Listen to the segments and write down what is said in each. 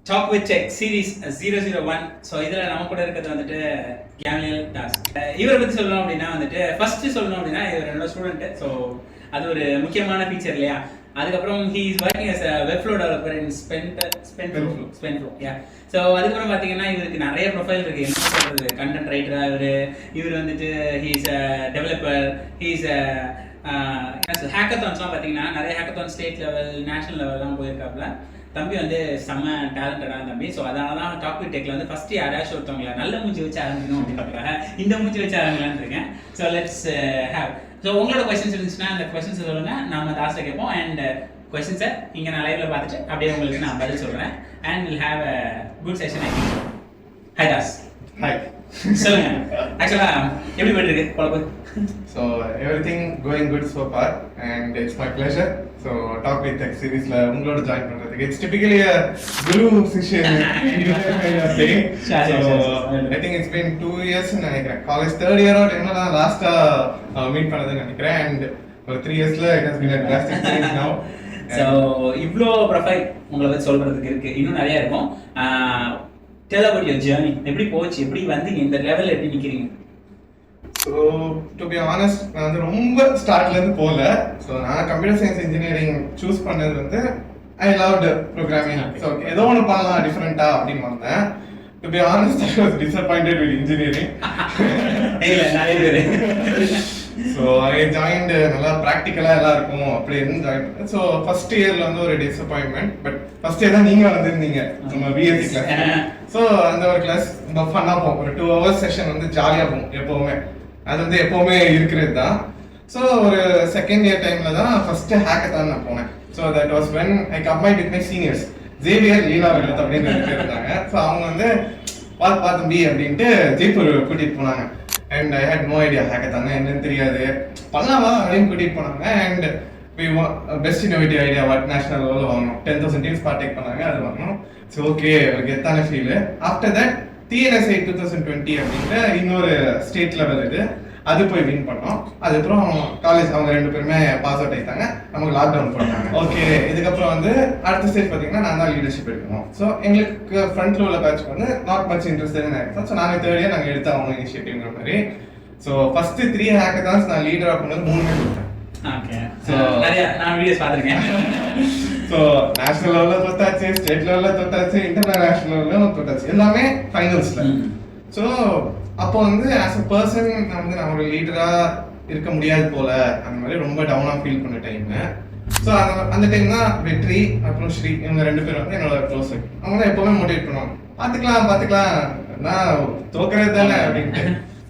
Talk with tech series 001. So இதில் நம்ம கூட இருக்கிறது வந்துட்டு கேம்லியல் தாஸ். இவரை பற்றி சொல்லணும் அப்படின்னா வந்துட்டு ஃபர்ஸ்ட் சொல்லணும் அப்படின்னா இவர் என்னோட ஸ்டூடெண்ட்டு. ஸோ அது ஒரு முக்கியமான ஃபீச்சர் இல்லையா. அதுக்கப்புறம் he is working as Webflow developer in Spenflow. So அதுக்கப்புறம் பார்த்தீங்கன்னா இவருக்கு நிறைய ப்ரொஃபைல் இருக்குது. என்ன சொல்கிறது, கண்டென்ட் ரைட்டராக இவர் வந்துட்டு he is developer, he is ஹேக்கத்தான்ஸ்லாம் பார்த்தீங்கன்னா நிறைய ஹேக்கத்தான் ஸ்டேட் லெவல் நேஷனல் லெவல்லாம் போயிருக்காப்புல. தம்பி வந்து செம்ம டேலண்டடான தம்பி. ஸோ அதனால தான் டாக் வித் டெக்ல வந்து ஃபர்ஸ்ட் யாராச்சும் ஒருத்தவங்கள நல்ல மூஞ்சி வச்சு ஆரம்பிக்கணும் அப்படின்றதுக்காக இந்த மூஞ்சி வச்சு ஆரம்பிக்கலான்னு இருக்கேன். So let's have. ஸோ உங்களோட கொஸ்டின்ஸ் இருந்துச்சுன்னா அந்த கொஸ்டின்ஸ் சொல்லுங்க, நாம லாஸ்ட்டில் கேட்போம். அண்ட் கொஸ்டின்ஸை இங்கே நான் லைவ்ல பார்த்துட்டு அப்படியே உங்களுக்கு நான் பதில் சொல்கிறேன். And will have a good session. Hi Das. Hi. சொல்லுங்க, ஆக்சுவலா எப்படி போயிட்டு இருக்கு பொழப்பு? So everything going good so far and it's my pleasure. So Talk with Tech series la ungaloda join pandradhukku it's typically a guru session kind of thing. I think it's been 2 years nu nenikiren, college third year or enna last meet panadhu nenikiren, and for 3 years la it has been a drastic change now. So ivlo profile ungala patti solradhukku irukku, innum nariya irukum. Tell about your journey. எப்படி போச்சு, எப்படி வந்தீங்க இந்த லெவல்ல எப்படி நிக்கிறீங்க? So to be honest, நான் வந்து ரொம்ப ஸ்டார்ட்லேருந்து போகல. ஸோ நான் கம்ப்யூட்டர் சயின்ஸ் இன்ஜினியரிங் சூஸ் பண்ணது வந்து ஐ லவ்ட் ப்ரோக்ராமிங். ஸோ ஏதோ ஒன்று பண்ணலாம் டிஃப்ரெண்ட்டாக அப்படின்னு வந்தேன். To be honest, I was disappointed with engineering. So I joined நல்லா ப்ராக்டிக்கலாக எல்லாம் இருக்கும் அப்படின்னு ஜாயின் பண்ணேன். ஸோ ஃபர்ஸ்ட் இயரில் வந்து ஒரு டிசப்பாயின்மெண்ட். பட் ஃபர்ஸ்ட் இயர் தான் நீங்கள் வந்திருந்தீங்க நம்ம பிஎஸ்சி கிளாஸ். ஸோ அந்த ஒரு கிளாஸ் ரொம்ப ஃபன்னாக போகும். ஒரு 2 hours செஷன் வந்து ஜாலியாக போகும் எப்போவுமே. அது வந்து எப்போவுமே இருக்கிறது தான். ஸோ ஒரு செகண்ட் இயர் டைமில் தான் ஃபர்ஸ்ட் ஹேக்கத்தான் நான் போனேன். So that was when I combined with my seniors Javier, Leela வெல்லத் அப்படின்னு 2 பேர் இருந்தாங்க. ஸோ அவங்க வந்து தம்பி அப்படின்ட்டு ஜெய்ப்பூர் கூட்டிகிட்டு போனாங்க. And I had no idea ஹேக்கத்தாங்க என்னன்னு தெரியாது, பண்ணலாமா அப்படின்னு கூட்டிகிட்டு போனாங்க. And best innovative idea what national லெவலில் வாங்கணும். 10,000 டீம்ஸ் பார்ட்டிக் பண்ணாங்க, அது வாங்கணும். ஸோ ஓகே, ஒரு கெத்தான ஃபீல். ஆஃப்டர் தட் TNSI 2020 அப்படின்ற இன்னொரு ஸ்டேட் லெவல் இது, அது போய் வின் பண்ணோம். அதுக்கப்புறம் காலேஜ் அவங்க 2 பேருமே பாஸ் அவுட் ஆயிட்டாங்க. நமக்கு லாக்டவுன் போட்டாங்க. ஓகே, இதுக்கப்புறம் வந்து அடுத்த ஸ்டேஜ் பார்த்தீங்கன்னா நான் தான் லீடர்ஷிப் எடுக்கணும். ஸோ எங்களுக்கு ஃப்ரண்ட்ல உள்ள பேட்ச் வந்து நாட் மச் இன்ட்ரெஸ்ட் ஆகிடும். ஸோ நாங்கள் தேர்ட் இயர் நாங்கள் எடுத்து அவங்க இனிஷியேட்டிவ்ங்கிற மாதிரி. ஸோ ஃபர்ஸ்ட் 3 ஹேக்கத்தான்ஸ் நான் லீடராக பண்ணது 3 பேர் கொடுத்தேன். ஸோ நிறைய நான் வீடியோஸ் பார்த்துருக்கேன். ஸோ நேஷனல் லெவலில் தொட்டாச்சு, ஸ்டேட் லெவலில் தொட்டாச்சு, இன்டர்நேஷனல் லெவலில் தொட்டாச்சு, எல்லாமே ஃபைனல்ஸில். ஸோ அப்போ வந்து ஆஸ் அ பர்சன் நான் ஒரு லீடராக இருக்க முடியாது போல அந்த மாதிரி ரொம்ப டவுனாக ஃபீல் பண்ண டைமு. ஸோ அந்த டைம் தான் வெற்றி அப்புறம் ஸ்ரீ இவங்க 2 பேரும் வந்து என்னோட க்ளோஸ். அவங்க தான் எப்போவுமே மோட்டிவேட் பண்ணுவாங்க, பார்த்துக்கலாம் நான் தோக்கிறது தானே அப்படின்ட்டு.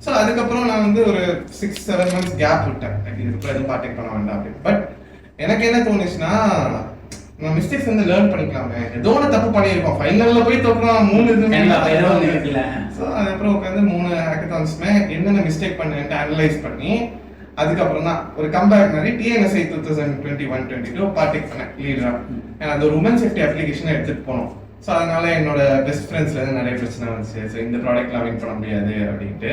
ஸோ அதுக்கப்புறம் நான் வந்து ஒரு 6-7 months கேப் விட்டேன், இதுக்கு எதுவும் பார்ட்டிக் பண்ண வேண்டாம் அப்படின்னு. பட் எனக்கு என்ன தோணுச்சுன்னா, நம்ம மிஸ்டேக்ஸ் வந்து லேர்ன் பண்ணிக்கலாமே, ஏதோ ஒன்று தப்பு பண்ணியிருக்கோம், ஃபைனல்ல போய் தோக்குறோம் 3 இதுவுமே. ஸோ அதுக்கப்புறம் உட்காந்து 3 ஹேக்கத்தான்ஸுமே என்னென்ன மிஸ்டேக் பண்ணேன்ட்டு அனலைஸ் பண்ணி அதுக்கப்புறம் தான் ஒரு கம்பேக் மாதிரி TNSI 2021-22 பார்ட்டிக் பண்ணேன் லீடராக. அது ஒரு உமன் சேஃப்டி அப்ளிகேஷனை எடுத்துகிட்டு போனோம். ஸோ அதனால என்னோட பெஸ்ட் ஃப்ரெண்ட்ஸ்ல இருந்து நிறைய பிரச்சனை வந்துச்சு. ஸோ இந்த ப்ராடக்ட்லாம் வின் பண்ண முடியாது அப்படின்ட்டு.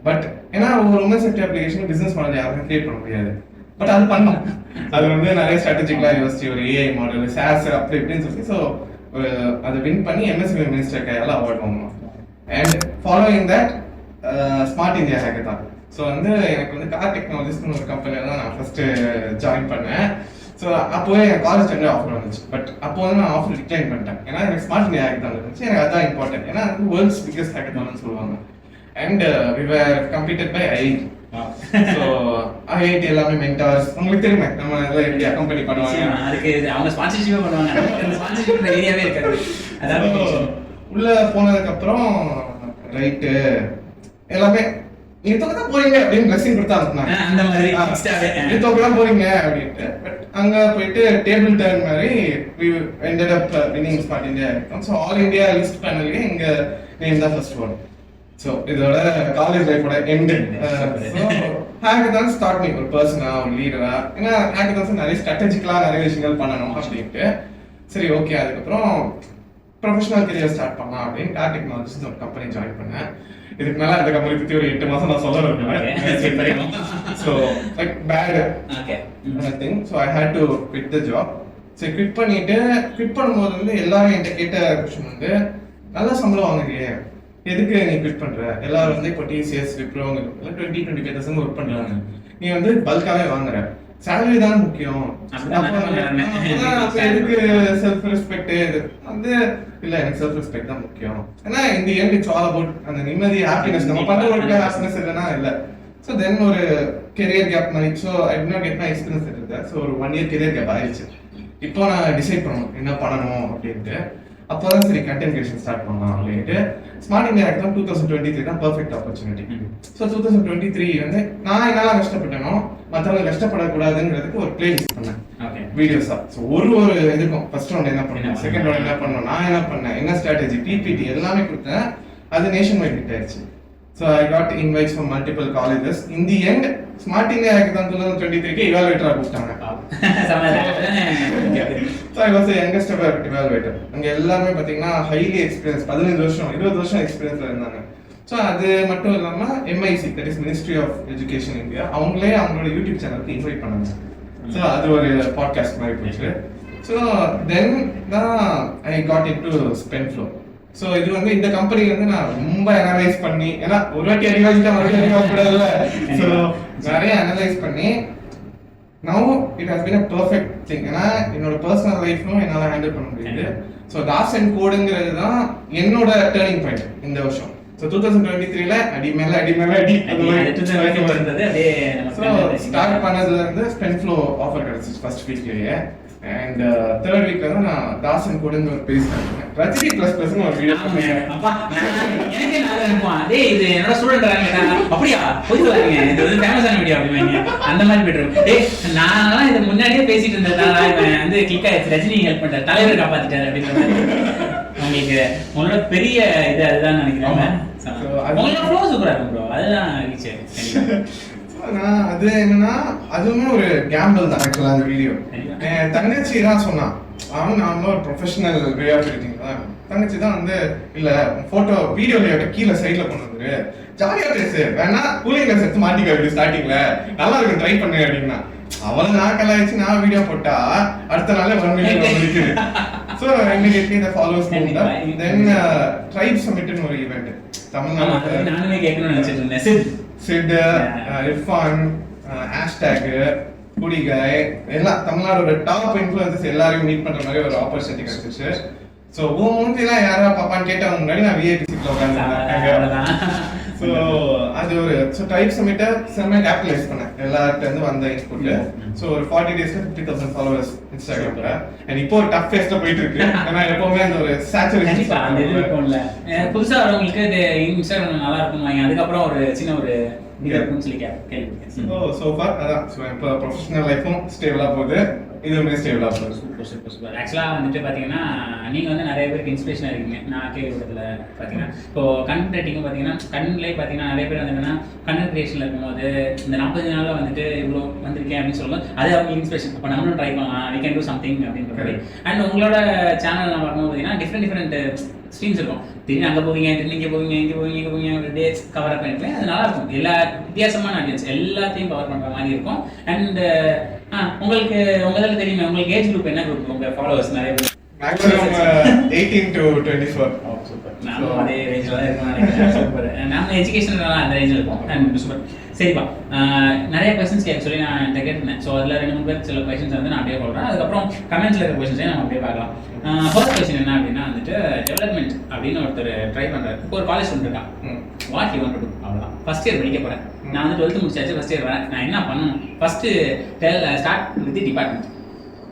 பட் ஏன்னா ஒரு woman safety application business model யாருமே கிரியேட் பண்ண முடியாது. பட் அது பண்ணோம். அது வந்து நிறைய ஸ்ட்ராட்டஜிக்கலாக யோசிச்சு ஒரு AI மாடல் SaaS அப்படி இப்படின்னு சொல்லி ஸோ அதை வின் பண்ணி MSME மினிஸ்டர் கையால் அவார்ட் வாங்கணும். And following that smart India hackathon. So வந்து எனக்கு வந்து கார் டெக்னாலஜிஸ்னு ஒரு கம்பெனியில் தான் நான் ஃபர்ஸ்ட் ஜாயின் பண்ணேன். ஸோ அப்போவே என் காலேஜ் வந்து ஆஃபர் வந்துச்சு. பட் அப்போ வந்து நான் ஆஃபர் டிக்ளைன் பண்ணிட்டேன். ஏன்னா எனக்கு ஸ்மார்ட் இந்தியா ஹேக்கத்தான் இருந்துச்சு, எனக்கு அதான் இம்பார்ட்டன்ட். ஏன்னா அது வேர்ல்ட்ஸ் பிகெஸ்ட் ஹேக்கத்தான்னு சொல்லுவாங்க. And we were completed by IIT. So IIT எல்லாமே மென்டார்ஸ் உங்களுக்கு தெரியுமே, நம்ம இதெல்லாம் எப்படி அக்கம்பெனி பண்ணுவாங்க, அதுக்கு அவங்க ஸ்பான்சர்ஷிப் பண்ணுவாங்க. அந்த ஸ்பான்சர்ஷிப் ஏரியாவே இருக்காது. அதாவது உள்ள போனதுக்கப்புறம் ரைட்டு எல்லாமே நீங்க தோக்க தான் போறீங்க அப்படின்னு பிளஸிங் கொடுத்தா அனுப்புனாங்க. அந்த மாதிரி நீங்க தோக்க தான் போறீங்க அப்படின்ட்டு. பட் அங்க போயிட்டு டேபிள் டர்ன் மாதிரி we ended up winning Smart India Hackathon. So all India list panel எங்க நேம் தான் ஃபர்ஸ்ட் வரும். ஸோ இதோட காலேஜ் லைஃபோட எண்டு. ஹேக்கத்தான் ஸ்டார்ட் பண்ணி ஒரு பர்சனா ஒரு லீடரா, ஏன்னா ஹேக்கத்தான்ஸ் நிறைய ஸ்ட்ராட்டஜிக்கலாக நிறைய விஷயங்கள் பண்ணணும் அப்படின்ட்டு. சரி ஓகே, அதுக்கப்புறம் ப்ரொஃபஷனல் கரியர் ஸ்டார்ட் பண்ணலாம் அப்படின்னு டாக் டெக்னாலஜிஸ் ஒரு கம்பெனி ஜாயின் பண்ணேன். இதுக்கு மேலே அந்த கம்பெனி பற்றி ஒரு 8 மாதம் நான் சொல்ல இருக்கேன். So like bad thing. So I had to quit the job. சரி குவிட் பண்ணும்போது வந்து எல்லாரும் என்கிட்ட கேட்ட கொஸ்டின் வந்து நல்ல சம்பளம் வாங்குறியே, எதுக்கு நீ குவிட் பண்ற? எல்லாரும் வந்து இப்போ டிசிஎஸ் விப்ரோங்க 20-25,000 ஒர்க் பண்றாங்க, நீ வந்து பல்காவே வாங்குற, சேலரி தான் முக்கியம், எதுக்கு செல்ஃப் ரெஸ்பெக்ட் வந்து இல்ல, எனக்கு செல்ஃப் ரெஸ்பெக்ட் தான் முக்கியம். ஏன்னா இந்த எண்ட் இட்ஸ் ஆல் அபவுட் அந்த நிம்மதி, ஹாப்பினஸ். நம்ம பண்ற ஒரு ஹாப்பினஸ் இல்லைன்னா இல்ல. ஸோ தென் ஒரு கெரியர் கேப் மாதிரி. So I did not get my experience எடுத்தேன். ஸோ ஒரு 1 year கெரியர் கேப் ஆயிடுச்சு. இப்போ நான் டிசைட் பண்ணணும் என்ன பண்ணணும் அப்படின்ட்டு. அப்போதான் சரி கண்டென்ட் கிரியேஷன் ஸ்டார்ட் பண்ணலாம் அப்படின்ட்டு ஸ்மார்ட் இந்தியா ஆக்ட் 2023 தான் பெர்ஃபெக்ட் ஆப்பர்ச்சுனிட்டி. ஸோ 2023 வந்து நான் என்னெல்லாம் கஷ்டப்பட்டேனோ மற்றவங்க கஷ்டப்படக்கூடாதுங்கிறதுக்கு ஒரு பிளேலிஸ்ட் பண்ணேன் வீடியோஸா. ஸோ ஒரு இதுக்கும் ஃபர்ஸ்ட் ரவுண்ட் என்ன பண்ணேன், செகண்ட் ரவுண்ட் என்ன பண்ணணும், நான் என்ன பண்ணேன், என்ன ஸ்ட்ராட்டஜி, பிபிடி எல்லாமே கொடுத்தேன். அது நேஷன் வைட் ஹிட் ஆயிடுச்சு. So I got invites from multiple colleges. In the end, Smart India Hackathon 2023 के evaluator கூப்பிட்டாங்க. So I was the youngest ever evaluator. அங்க எல்லாரும் பாத்தீங்கன்னா highly experienced 15 வருஷம் 20 வருஷம் எக்ஸ்பீரியன்ஸ்ல இருந்தாங்க. ஸோ அது மட்டும் இல்லாம MIC, that is Ministry of Education India, அவங்களே அவங்களோட யூடியூப் சேனலுக்கு இன்வைட் பண்ணாங்க. ஸோ அது ஒரு பாட்காஸ்ட் மாதிரி போச்சு. ஸோ தென் தான் I got into Spenflow. So இது வந்து இந்த கம்பெனி வந்து நான் ரொம்ப அனலைஸ் பண்ணி, ஏன்னா ஒரு வாட்டி அறிவாச்சிட்டா மறுபடியும் அறிவாக்கூடாதுல்ல. ஸோ நிறைய அனலைஸ் பண்ணி now it has been a perfect thing. ஏன்னா என்னோட பர்சனல் லைஃப்லும் என்னால் ஹேண்டில் பண்ண முடியுது. ஸோ தாஸ் அண்ட் கோடுங்கிறது தான் என்னோட டேர்னிங் பாயிண்ட் இந்த வருஷம். ஸோ 2023ல அடி மேல அடி ஸ்டார்ட் பண்ணதுல இருந்து ஸ்பென்ஃப்ளோ ஆஃபர் கிடைச்சிச்சு ஃபர்ஸ்ட் வீக்லயே. அண்ட் தேர்ட் வீக்ல தான் நான் தாஸ் அண்ட் கோடுன்னு ஒரு பேஜ் பண்ணேன். ரஜினி பிளஸ் பிளஸ்னு ஒரு வீடியோ பண்ணேன். எனக்கு நல்லா இருக்கும். டேய் இது என்னோட ஸ்டூடண்ட் வராங்க, அப்படியா போய் சொல்லுங்க, இது வந்து ஃபேமஸான வீடியோ அப்படிங்க, அந்த மாதிரி போயிட்டு இருக்கும். டேய் நான்லாம் இது முன்னாடியே பேசிட்டு இருந்தேன், இவன் வந்து கிளிக் ஆயிடுச்சு, ரஜினி ஹெல்ப் பண்றாரு, தலைவர் காப்பாத்திட்டாரு அப்படின்ற மாதிரி. உங்களுக்கு உங்களோட பெரிய இது அதுதான் நினைக்கிறேன். உங்களோட ஃப்ளோ சூப்பரா இருக்கும் ப்ரோ, அதுதான் அது என்னன்னா அதுவுமே ஒரு கேம்பிள் தான் ஆக்சுவலா. அந்த வீடியோ என் தங்கச்சி தான் சொன்னான், அவன் ஒரு ப்ரொஃபஷனல் வே ஆஃப் எடிட்டிங் தான். தங்கச்சி தான் வந்து இல்ல போட்டோ வீடியோ லேஅவுட் கீழே சைட்ல கொண்டு வந்து ஜாலியா பேசு, வேணா கூலிங் கிளாஸ் எடுத்து மாட்டிக்க ஸ்டார்டிங்ல நல்லா இருக்கும் ட்ரை பண்ணு அப்படின்னா. அவளை நான் கலாய்ச்சி நான் வீடியோ போட்டா அடுத்த நாளே 1 million வந்துருக்கு. So immediately the followers moved up. Then Tribe Summit னு ஒரு ஈவென்ட் தமிழ்நாடு, நானுமே கேட்கணும்னு நினைச்சிட்டு இருந்தேன். சிட் இர்ஃபான் ஹேஷ்டேக் குடிகாய் எல்லாம் தமிழ்நாடோட டாப் இன்ஃப்ளூயன்சர்ஸ் எல்லாரையும் மீட் பண்ற மாதிரி ஒரு ஆப்பர்ச்சுனிட்டி கிடைச்சிச்சு. ஸோ மூஞ்சிலாம் யாரா பாப்பான்னு கேட்டவங்க முன்னாடி நான் விஐபி சீட்ல உட்காந்துருக்கேன். ஸோ அது ஒரு ட்ரைப் சமிட்டை செம்ம கேபிட்டலைஸ் பண்ணேன் எல்லார்ட்ட இருந்து வந்த இன்புட். ஸோ ஒரு 40 daysல 50,000 ஃபாலோவர்ஸ் இன்ஸ்டாகிராம்ல. அண்ட் இப்போ ஒரு டஃப் ஃபேஸ்ல போயிட்டு இருக்கு. ஏன்னா எப்பவுமே அந்த ஒரு சேச்சுரேஷன் புதுசா வரவங்களுக்கு இன்ஸ்டாகிராம் நல்லா இருக்கும், அதுக்கப்புறம் ஒரு சின்ன ஒரு கேள்விப்பட்டேன். சோ ஃபார் அதான் இப்போ ப்ரொஃபஷனல் லைஃபும் ஸ்டேபிளா போகுது, இதுவுமே ஸ்டேபிளா போகுது. சூப்பர். ஆக்சுவலா வந்துட்டு பாத்தீங்கன்னா நீங்க வந்து நிறைய பேருக்கு இன்ஸ்பிரேஷனா இருக்கீங்க. நான் கேள்விப்பட்டதுல பாத்தீங்கன்னா இப்போ கண்டென்ட் ரைட்டிங்கும் பாத்தீங்கன்னா கண்டென்ட்லேயே பாத்தீங்கன்னா நிறைய பேர் வந்து என்னன்னா கண்டென்ட் கிரியேஷன்ல இருக்கும்போது இந்த 40 நாள்ல வந்துட்டு இவ்வளோ வந்திருக்கேன் அப்படின்னு சொல்லும்போது அது அவங்க இன்ஸ்பிரேஷன். இப்போ நம்மளும் ட்ரை பண்ணலாம், we can do something அப்படின்ற மாதிரி. அண்ட் உங்களோட சேனல் நான் பார்க்கும்போது பாத்தீங்கன்னா டிஃப்ரெண்ட் ஸ்ட்ரீம்ஸ் இருக்கும். திடீர்னு அங்கே போவீங்க, திடீர்னு இங்கே போவீங்க, இங்கே போவீங்க, இங்கே போவீங்க, ஒரு டேஸ் கவர் அப் பண்ணிருக்கேன். அது நல்லா இருக்கும். எல்லா வித்தியாசமான ஆடியன்ஸ் எல்லாத்தையும் கவர் பண்ணுற மாதிரி இருக்கும். அண்ட் உங்களுக்கு தெரியுமே உங்களுக்கு ஏஜ் குரூப் என்ன குரூப் உங்க ஃபாலோவர்ஸ் நிறைய பேர்? Maximum 18 to 24. சூப்பர். நானும் அதே ரேஞ்சில் தான் இருக்கணும்னு நினைக்கிறேன். சூப்பர். நம்ம எஜுகேஷனெலாம் அந்த ரேஞ்சில் இருக்கும். And super. சரிப்பா, நிறைய கொஸ்டின்ஸ் கேட்க சொல்லி நான் இந்த கேட்டிருந்தேன். ஸோ அதில் 2-3 பேர் சில கொஸ்டின்ஸ் வந்து நான் அப்படியே சொல்கிறேன். அதுக்கப்புறம் கமெண்ட்ஸில் இருக்கிற கொஸ்டின்ஸே நம்ம அப்படியே பார்க்கலாம். ஃபர்ஸ்ட் கொஸ்டின் என்ன அப்படின்னா வந்துட்டு டெவலப்மெண்ட் அப்படின்னு ஒருத்தர் ட்ரை பண்ணுறாரு. இப்போ ஒரு காலேஜ் ஸ்டூடெண்ட் இருக்கான். What you want to to அவ்வளோதான். ஃபர்ஸ்ட் இயர் படிக்க போகிறேன், நான் வந்து 12th முடிச்சாச்சு, ஃபர்ஸ்ட் இயர் வரேன், நான் என்ன பண்ணணும்? First start with department.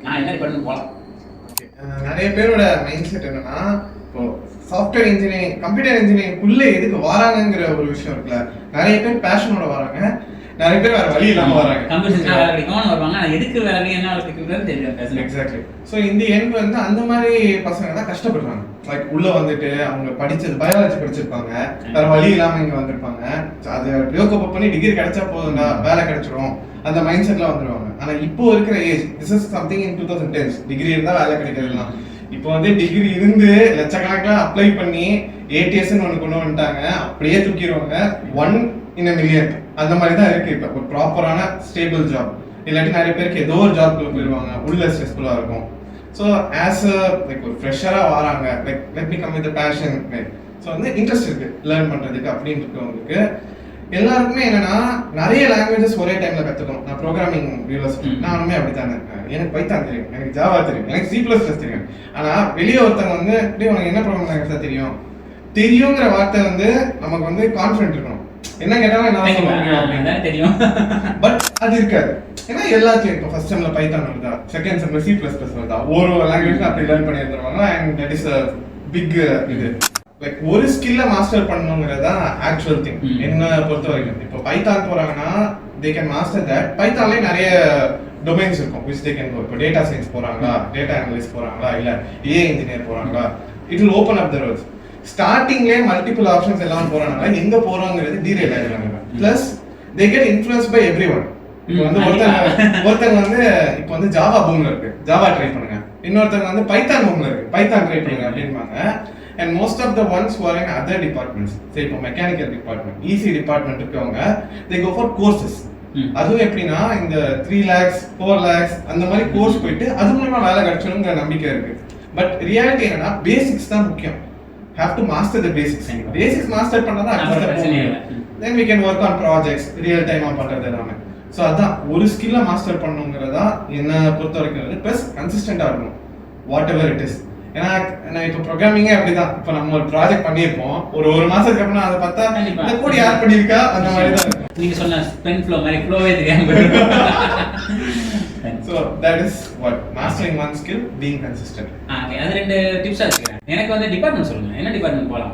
நான் என்ன டிபார்ட்மெண்ட் போகலாம்? நிறைய பேரோட மைண்ட் செட் என்னன்னா இப்போ சாஃப்ட்வேர் இன்ஜினியரிங் கம்ப்யூட்டர் இன்ஜினியரிங்குள்ள எதுக்கு வராங்கங்கிற ஒரு விஷயம் இருக்குல்ல. நிறைய பேர் பேஷனோட வராங்க, நிறைய பேர் வேற வழி இல்லாம வராங்க. கம்ப்யூட்டர் வேலை கிடைக்கும் வருவாங்க, எதுக்கு வேலை என்ன இருக்குங்கிறது தெரியும். எக்ஸாக்ட்லி. ஸோ இந்த எண்ட் வந்து அந்த மாதிரி பசங்க தான் கஷ்டப்படுறாங்க. லைக் உள்ள வந்துட்டு அவங்க படிச்சது பயாலஜி படிச்சிருப்பாங்க, வேற வழி இல்லாம இங்க வந்திருப்பாங்க. அதை யோகப் பண்ணி டிகிரி கிடைச்சா போதும்டா வேலை கிடைச்சிடும் அந்த மைண்ட் செட்ல வந்துருவாங்க. ஆனா இப்போ இருக்கிற age this is something in 2010 degree இருந்தா வேலை கிடைக்கிறதுலாம். இப்போ வந்து டிகிரி இருந்து லட்சக்கணக்கில் அப்ளை பண்ணி ஏடிஎஸ்ன்னு ஒன்று கொண்டு வந்துட்டாங்க, அப்படியே தூக்கிடுவாங்க. 1 in a million அந்த மாதிரி தான் இருக்கு. இப்போ ஒரு ப்ராப்பரான ஸ்டேபிள் ஜாப் இல்லாட்டி நிறைய பேருக்கு ஏதோ ஒரு ஜாப்ல போயிடுவாங்க, உள்ள ஸ்ட்ரெஸ்ஃபுல்லா இருக்கும். ஸோ ஆஸ் லைக் ஒரு ஃப்ரெஷராக வராங்க, like let me come with fashion, so வந்து இன்ட்ரெஸ்ட் இருக்கு லேர்ன் பண்றதுக்கு அப்படின்னு இருக்கவங்களுக்கு எல்லாருக்குமே என்னன்னா நிறைய லாங்குவேஜஸ் ஒரே டைம்ல கத்துக்கணும். நான் ப்ரோக்ராமிங் யூனிவர்சிட்டி நானுமே அப்படித்தானே இருக்கேன். எனக்கு பைத்தான் தெரியும், எனக்கு ஜாவா தெரியும், எனக்கு C++ தெரியும். ஆனா வெளியே ஒருத்தவங்க வந்து இப்படி உனக்கு என்ன ப்ரோக்ராம் லாங்குவேஜ் தெரியும் தெரியுங்கிற வார்த்தை வந்து நமக்கு வந்து கான்ஃபிடென்ட் இருக்கணும். என்ன கேட்டாலும் என்ன தெரியும், பட் அது இருக்காது. ஏன்னா எல்லாத்தையும் இப்போ ஃபர்ஸ்ட் செம்ல பைத்தான் வருதா, செகண்ட் செம்ல C++ வருதா, ஒரு லாங்குவேஜ் அப்படி லேர்ன் பண்ணி இருந்துருவாங்க. And that is a big இது லைக் ஒரு ஸ்கில்ல மாஸ்டர் பண்ணணுங்கிறதா ஆக்சுவல் திங் என்ன பொறுத்த வரைக்கும். இப்போ பைத்தான் போறாங்கன்னா தே கேன் மாஸ்டர் தட். பைத்தான்லேயே நிறைய டொமைன்ஸ் இருக்கும் which they can go. இப்போ டேட்டா சயின்ஸ் போறாங்களா, டேட்டா அனலிஸ்ட் போறாங்களா, இல்ல ஏஐ இன்ஜினியர் போறாங்களா, it will open up the roads. ஸ்டார்டிங்லேயே மல்டிபிள் ஆப்ஷன்ஸ் எல்லாம் போறாங்க, எங்க போறோங்கிறது டீடைல் ஆயிடுறாங்க. Plus they get influenced by everyone. இப்போ வந்து ஒருத்தங்க வந்து இப்போ வந்து ஜாவா பூம்ல இருக்கு, ஜாவா ட்ரை பண்ணுங்க. இன்னொருத்தங்க வந்து பைத்தான் பூம்ல இருக்கு, பைத்தான் ட்ரை பண்ணுங்க அப்படின்பாங்க. And most of the ones who are in other departments, say இப்போ மெக்கானிக்கல் டிபார்ட்மெண்ட், EC டிபார்ட்மெண்ட் இருக்கவங்க they go for courses. அதுவும் எப்படின்னா இந்த 3 lakhs 4 lakhs அந்த மாதிரி கோர்ஸ் போயிட்டு அது மூலமா வேலை கிடைச்சிடும்ங்கிற நம்பிக்கை இருக்கு. பட் ரியாலிட்டி என்னன்னா பேசிக்ஸ் தான் முக்கியம். have to master the basics. Basics master பண்ணாதான் அடுத்த போகும். Then we can work on projects, real time பண்றது எல்லாமே. ஸோ அதான் ஒரு ஸ்கில்ல மாஸ்டர் பண்ணணுங்கிறதா என்ன பொறுத்த வரைக்கும். ப்ளஸ் கன்சிஸ்டண்டா இருக்கணும் வாட் எவர் இட் இஸ். ஏன்னா நான் இப்போ ப்ரோக்ராமிங்கே அப்படிதான். இப்போ நம்ம ஒரு ப்ராஜெக்ட் பண்ணியிருப்போம், ஒரு மாசத்துக்கு அப்புறம் அதை பார்த்தா இந்த கோட் யார் பண்ணியிருக்கா அந்த மாதிரி தான் இருக்கும். நீங்க சொன்ன பென் ஃப்ளோ மாதிரி ஃப்ளோவே தெரியாம. So that is what mastering one skill, being consistent. அது ரெண்டு டிப்ஸா வச்சுக்கிறேன். எனக்கு வந்து டிபார்ட்மெண்ட் சொல்லுங்க, என்ன டிபார்ட்மெண்ட் போகலாம்?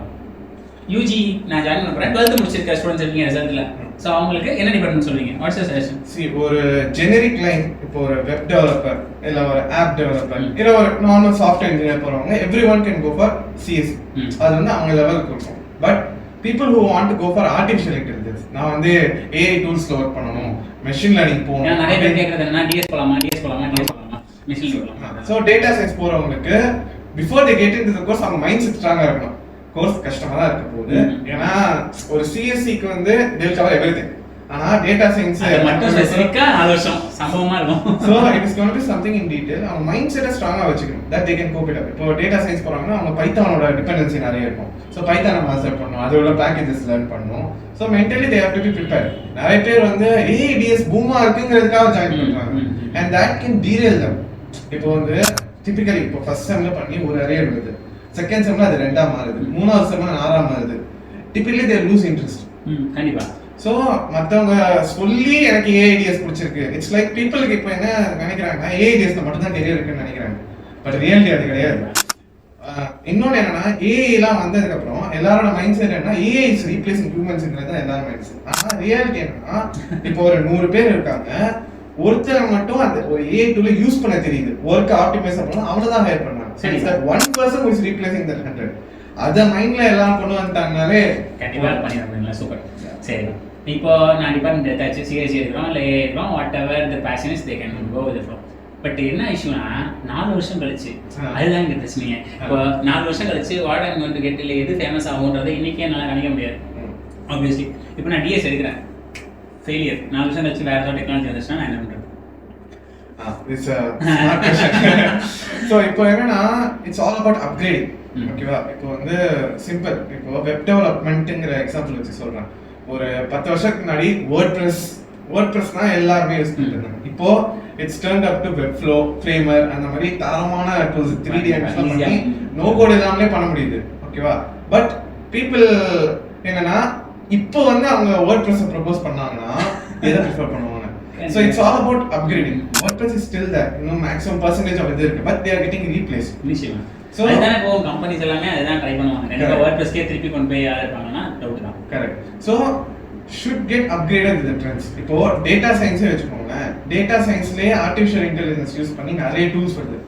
யூஜி நான் ஜாயின் பண்ண போறேன், 12th முடிச்சிருக்க ஸ்டூடெண்ட்ஸ் இருக்கீங்க ரிசல்ட்ல. ஸோ அவங்களுக்கு என்ன டிபார்ட்மெண்ட் சொல்லுவீங்க? What's your suggestion? சி ஒரு ஜெனரிக் லைன், இப்போ ஒரு வெப் டெவலப்பர் இல்ல ஒரு ஆப் டெவலப்பர் இல்ல ஒரு நார்மல் சாஃப்ட்வேர் இன்ஜினியர் போறவங்க every one can go for CS. அது வந்து அவங்க லெவலுக்கு இருக்கும். But people who want to go for artificial intelligence, நான் வந்து ஏஐ டூல்ஸ்ல ஒர்க் பண்ணணும், மெஷின் லேர்னிங் போகணும். நிறைய பேர் கேட்கறது என்னன்னா டிஎஸ் போலாமா, மெஷின் போலாமா. ஸோ டேட்டா சயின்ஸ் போறவங்களுக்கு before they get into the course அவங்க மைண்ட் செட் ஸ்ட்ராங்கா இருக்கணும். கோர்ஸ் கஷ்டமா தான் இருக்க போகுது, ஏன்னா ஒரு சிஎஸ்சிக்கு வந்து they'll cover everything. ஆனா டேட்டா சயின்ஸ் மட்டும் ஸ்பெசிஃபிக்கா 4 வருஷம் சம்பவமா இருக்கும். So it is going to be something in detail. அவங்க மைண்ட் செட்டை ஸ்ட்ராங்கா வச்சுக்கணும், that they can cope it up. இப்போ டேட்டா சயின்ஸ் போறாங்கன்னா அவங்க பைத்தானோட டிபெண்டன்சி நிறைய இருக்கும். சோ பைத்தானை மாஸ்டர் பண்ணணும், அதோட பேக்கேஜஸ் லேர்ன் பண்ணணும். So mentally they have to be prepared. நிறைய பேர் வந்து ஏடிஎஸ் பூமா இருக்குங்கிறதுக்காக ஜாயின் பண்றாங்க, and that can derail them. இப்போ வந்து டிபிக்கலி இப்போ ஃபர்ஸ்ட் செம்ல பண்ணி ஒரு அரியர் வருது, செகண்ட் செம்ல அது 2ஆ மாறுது, 3ஆவது செம்ல 4ஆ மாறுது. Typically they lose interest. கண்டிப்பா. சோ மத்தவங்க சொல்லி எனக்கு ஏஐடிஎஸ் பிடிச்சிருக்கு, இட்ஸ் லைக் பீப்புளுக்கு இப்போ என்ன நினைக்கிறாங்கன்னா ஏஐடிஎஸ்ல மட்டும் தான் கெரியர் இருக்குன்னு நினைக்கிறாங்க. பட் ரியாலிட்டி அது கிடையாது. இன்னொன்னு என்னன்னா ஏஐ எல்லாம் வந்ததுக்கு அப்புறம் எல்லாரோட மைண்ட் செட் என்ன, ஏஐ இஸ் ரீப்ளேசிங் ஹியூமன்ஸ்ங்கிறது தான் எல்லாரும் மைண்ட் செட். ஆனா ரியாலிட்டி என்னன்னா இப்போ ஒரு 100 பேர் இருக்காங்க, ஒருத்தர் மட்டும் அந்த ஒரு ஏஐ டூல யூஸ் பண்ண தெரியுது, ஒர்க் ஆப்டிமைஸ் பண்ணணும், அவனை தான் ஹையர் பண்ணாங்க. So it's that one person who is replacing that 100. அத மைண்ட்ல எல்லாம் கொண்டு வந்துட்டாங்கனாலே கண்டிப்பா பண்ணிடுவாங்க. சூப்பர். சரி, இப்போ நான் டிபார்ட்மெண்ட் எடுத்தாச்சு, சிஎஸ்சி எடுக்கிறோம் இல்லை எடுக்கிறோம், whatever the passion is they can go with flow. But என்ன இஷ்யூனா 4 வருஷம் கழிச்சு, அதுதான் இங்கே பிரச்சனைங்க. இப்போ 4 வருஷம் கழிச்சு what I'm going to get இல்லை எது ஃபேமஸ் ஆகுன்றதை இன்னைக்கே என்னால் கணிக்க முடியாது ஆப்வியஸ்லி. இப்போ நான் டிஎஸ் எடுக்கிறேன், ஃபெயிலியர். 4 வருஷம் கழிச்சு வேறு ஏதாவது டெக்னாலஜி வந்துச்சுன்னா நான் என்ன பண்ணுறேன்? It's a smart question. So இப்போ என்னன்னா இட்ஸ் ஆல் அபவுட் அப்கிரேடிங். ஓகேவா? இப்போ வந்து சிம்பிள், இப்போ வெப் டெவலப்மெண்ட்ங்கிற எக்ஸாம்பிள் வச்சு சொல்றேன். ஒரு 10 வருஷத்துக்கு முன்னாடி வேர்ட்பிரஸ்னா எல்லாருமே யூஸ் பண்ணிட்டு இருந்தாங்க. இப்போ இட்ஸ் டர்ன்ட் அப் டு வெப்ஃப்ளோ, ஃப்ரேமர், அந்த மாதிரி தரமான டூல்ஸ் 3D அனிமேஷன் பண்ணி நோ கோட் இல்லாமலே பண்ண முடியுது. ஓகேவா? பட் பீப்புள் என்னன்னா இப்போ வந்து அவங்க வேர்ட்பிரஸ் ப்ரொபோஸ் பண்ணாங்கன்னா எதை ப்ரிஃபர் பண்ணுவாங்க? So it's all about upgrading. WordPress is still there, maximum percentage of it இருக்கு, but they are getting replaced. நிச்சயமா. So அதான் இப்போ கம்பெனிஸ் எல்லாமே அதான் ட்ரை பண்ணுவாங்க. கண்டிப்பா WordPress-கே திருப்பி கொண்டு போய் ஆரம்பிப்பாங்கன்னா டவுட் தான். Correct. So should get upgraded with the trends. இப்போ டேட்டா சயின்ஸே வெச்சுக்கோங்க, டேட்டா சயின்ஸ்லயே ஆர்டிஃபிஷியல் இன்டெலிஜென்ஸ் யூஸ் பண்ணி நிறைய டூல்ஸ் வருது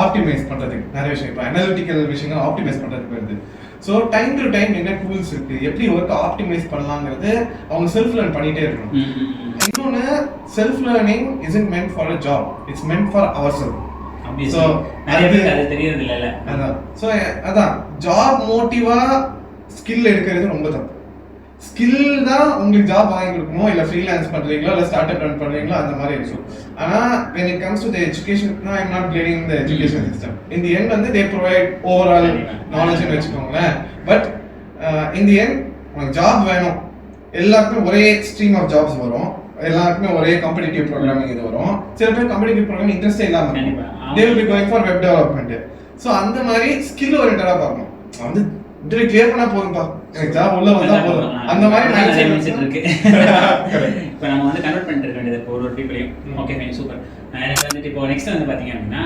ஆப்டிமைஸ் பண்றதுக்கு. நிறைய விஷயம் இப்போ அனலிட்டிக்கல் விஷயங்கள் ஆப்டிமைஸ் பண்றதுக்கு வருது. ஸோ டைம் டு டைம் என்ன டூல்ஸ் இருக்கு, எப்படி ஒர்க் ஆப்டிமைஸ் பண்ணலாங்கிறது அவங்க செல்ஃப் லேர்ன் பண்ணிட்டே இருக்கணும். இன்னொன்று, self learning isn't meant for a job, it's meant for ourselves. So அது தெரியறது இல்லைல்ல. அதான். ஸோ அதான் ஜாப் மோட்டிவா ஸ்கில் எடுக்கிறது ரொம்ப தப்பு. ஸ்கில் தான் உங்களுக்கு ஜாப் வாங்கி கொடுக்கணும், இல்ல ஃப்ரீலான்ஸ் பண்றீங்களோ இல்ல ஸ்டார்ட் அப் ரன் பண்றீங்களோ அந்த மாதிரி இருக்கும். ஆனா when it comes to the education, I am not blaming the education system. In the end வந்து they provide overall knowledge னு வெச்சுக்கோங்களேன். பட் in the end உங்களுக்கு ஜாப் வேணும், எல்லாருக்கும் ஒரே ஸ்ட்ரீம் ஆஃப் ஜாப்ஸ் வரும், எல்லாருக்குமே ஒரே காம்படிட்டிவ் ப்ரோக்ராமிங் இது வரும். சில பேர் காம்படிட்டிவ் ப்ரோக்ராமிங் இன்ட்ரெஸ்டே இல்லாம they will be going for web development. So அந்த மாதிரி ஸ்கில் ஓரியன்டடா பார்க்கணும். வந்து இன்டர்வியூ கிளியர் பண்ணா போதும்பா, எனக்கு ஜாப் உள்ள வந்தா போதும், அந்த மாதிரி மைண்ட் செட் இருக்கு. இப்போ நம்ம வந்து கன்வெர்ட் பண்ணிட்டு இருக்க வேண்டியது ஒரு பீப்பிளையும். Okay fine, super. எனக்கு வந்துட்டு இப்போ நெக்ஸ்ட் வந்து பார்த்தீங்க அப்படின்னா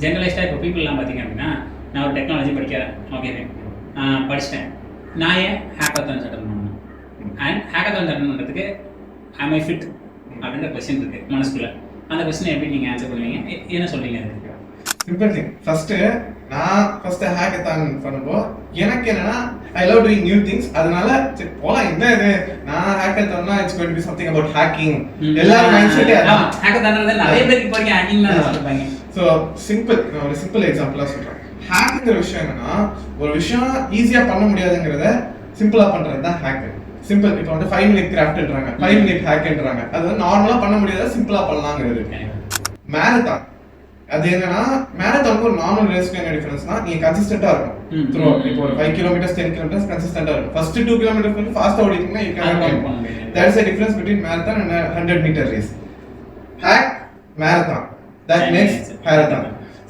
ஜெனரலைஸ்டாக இப்போ பீப்புளெலாம் பார்த்தீங்க அப்படின்னா நான் ஒரு டெக்னாலஜி படிக்கிறேன். ஓகே ஃபைன், படிச்சிட்டேன். நான் ஏன் ஹேக்கத்தான்ஸ் அட்டன் பண்ணணும் அண்ட் ஹேக்கத்தான்ஸ் அட்டன் பண்ணுறதுக்கு am I fit அப்படின்ற கொஸ்டின் இருக்கு மனசுக்குள்ள. அந்த கொஸ்டினை எப்படி நீங்கள் ஆன்சர் பண்ணுவீங்க, என்ன சொல்றீங்க? அதுக்கு சிம்பிள் திங். நான் ஃபர்ஸ்ட் ஹேக்கத்தான் பண்ணும்போது எனக்கு என்னன்னா I love doing new things. அதனால சரி போலாம், என்ன இது நான் ஹேக்கத்தான்னா it's going to be something about hacking. எல்லாரும் மைண்ட் செட்டே அதான். ஹேக்கத்தான்றது நிறைய பேருக்கு இப்போ ஹேக்கிங்ல சொல்றாங்க. சோ ஒரு சிம்பிள் எக்ஸாம்பிளா சொல்றேன். ஹேக்கிங்கிற விஷயம் என்னன்னா ஒரு விஷயம் ஈஸியா பண்ண முடியாதுங்கிறத சிம்பிளா பண்றது தான் ஹேக். சிம்பிள். இப்போ வந்து 5 minute கிராஃப்ட்ன்றாங்க, 5 minute ஹேக்ன்றாங்க. அது வந்து நார்மலா பண்ண முடியாத சிம்பிளா பண்ணலாங்கிறது. மேரத்தான் அது என்னன்னா மேரத்தானுக்கு ஒரு நார்மல் ரேஸ்க்கு என்ன டிஃபரன்ஸ்னா நீங்க கன்சிஸ்டன்ட்டா இருக்கும் த்ரோ. இப்போ ஒரு 5 kilometers 10 kilometers கன்சிஸ்டன்ட்டா இருக்கும். ஃபர்ஸ்ட் 2 kilometers வந்து ஃபாஸ்டா ஓடிட்டீங்கன்னா you cannot win. That is the difference between marathon and 100-meter race. Hack marathon, that makes marathon.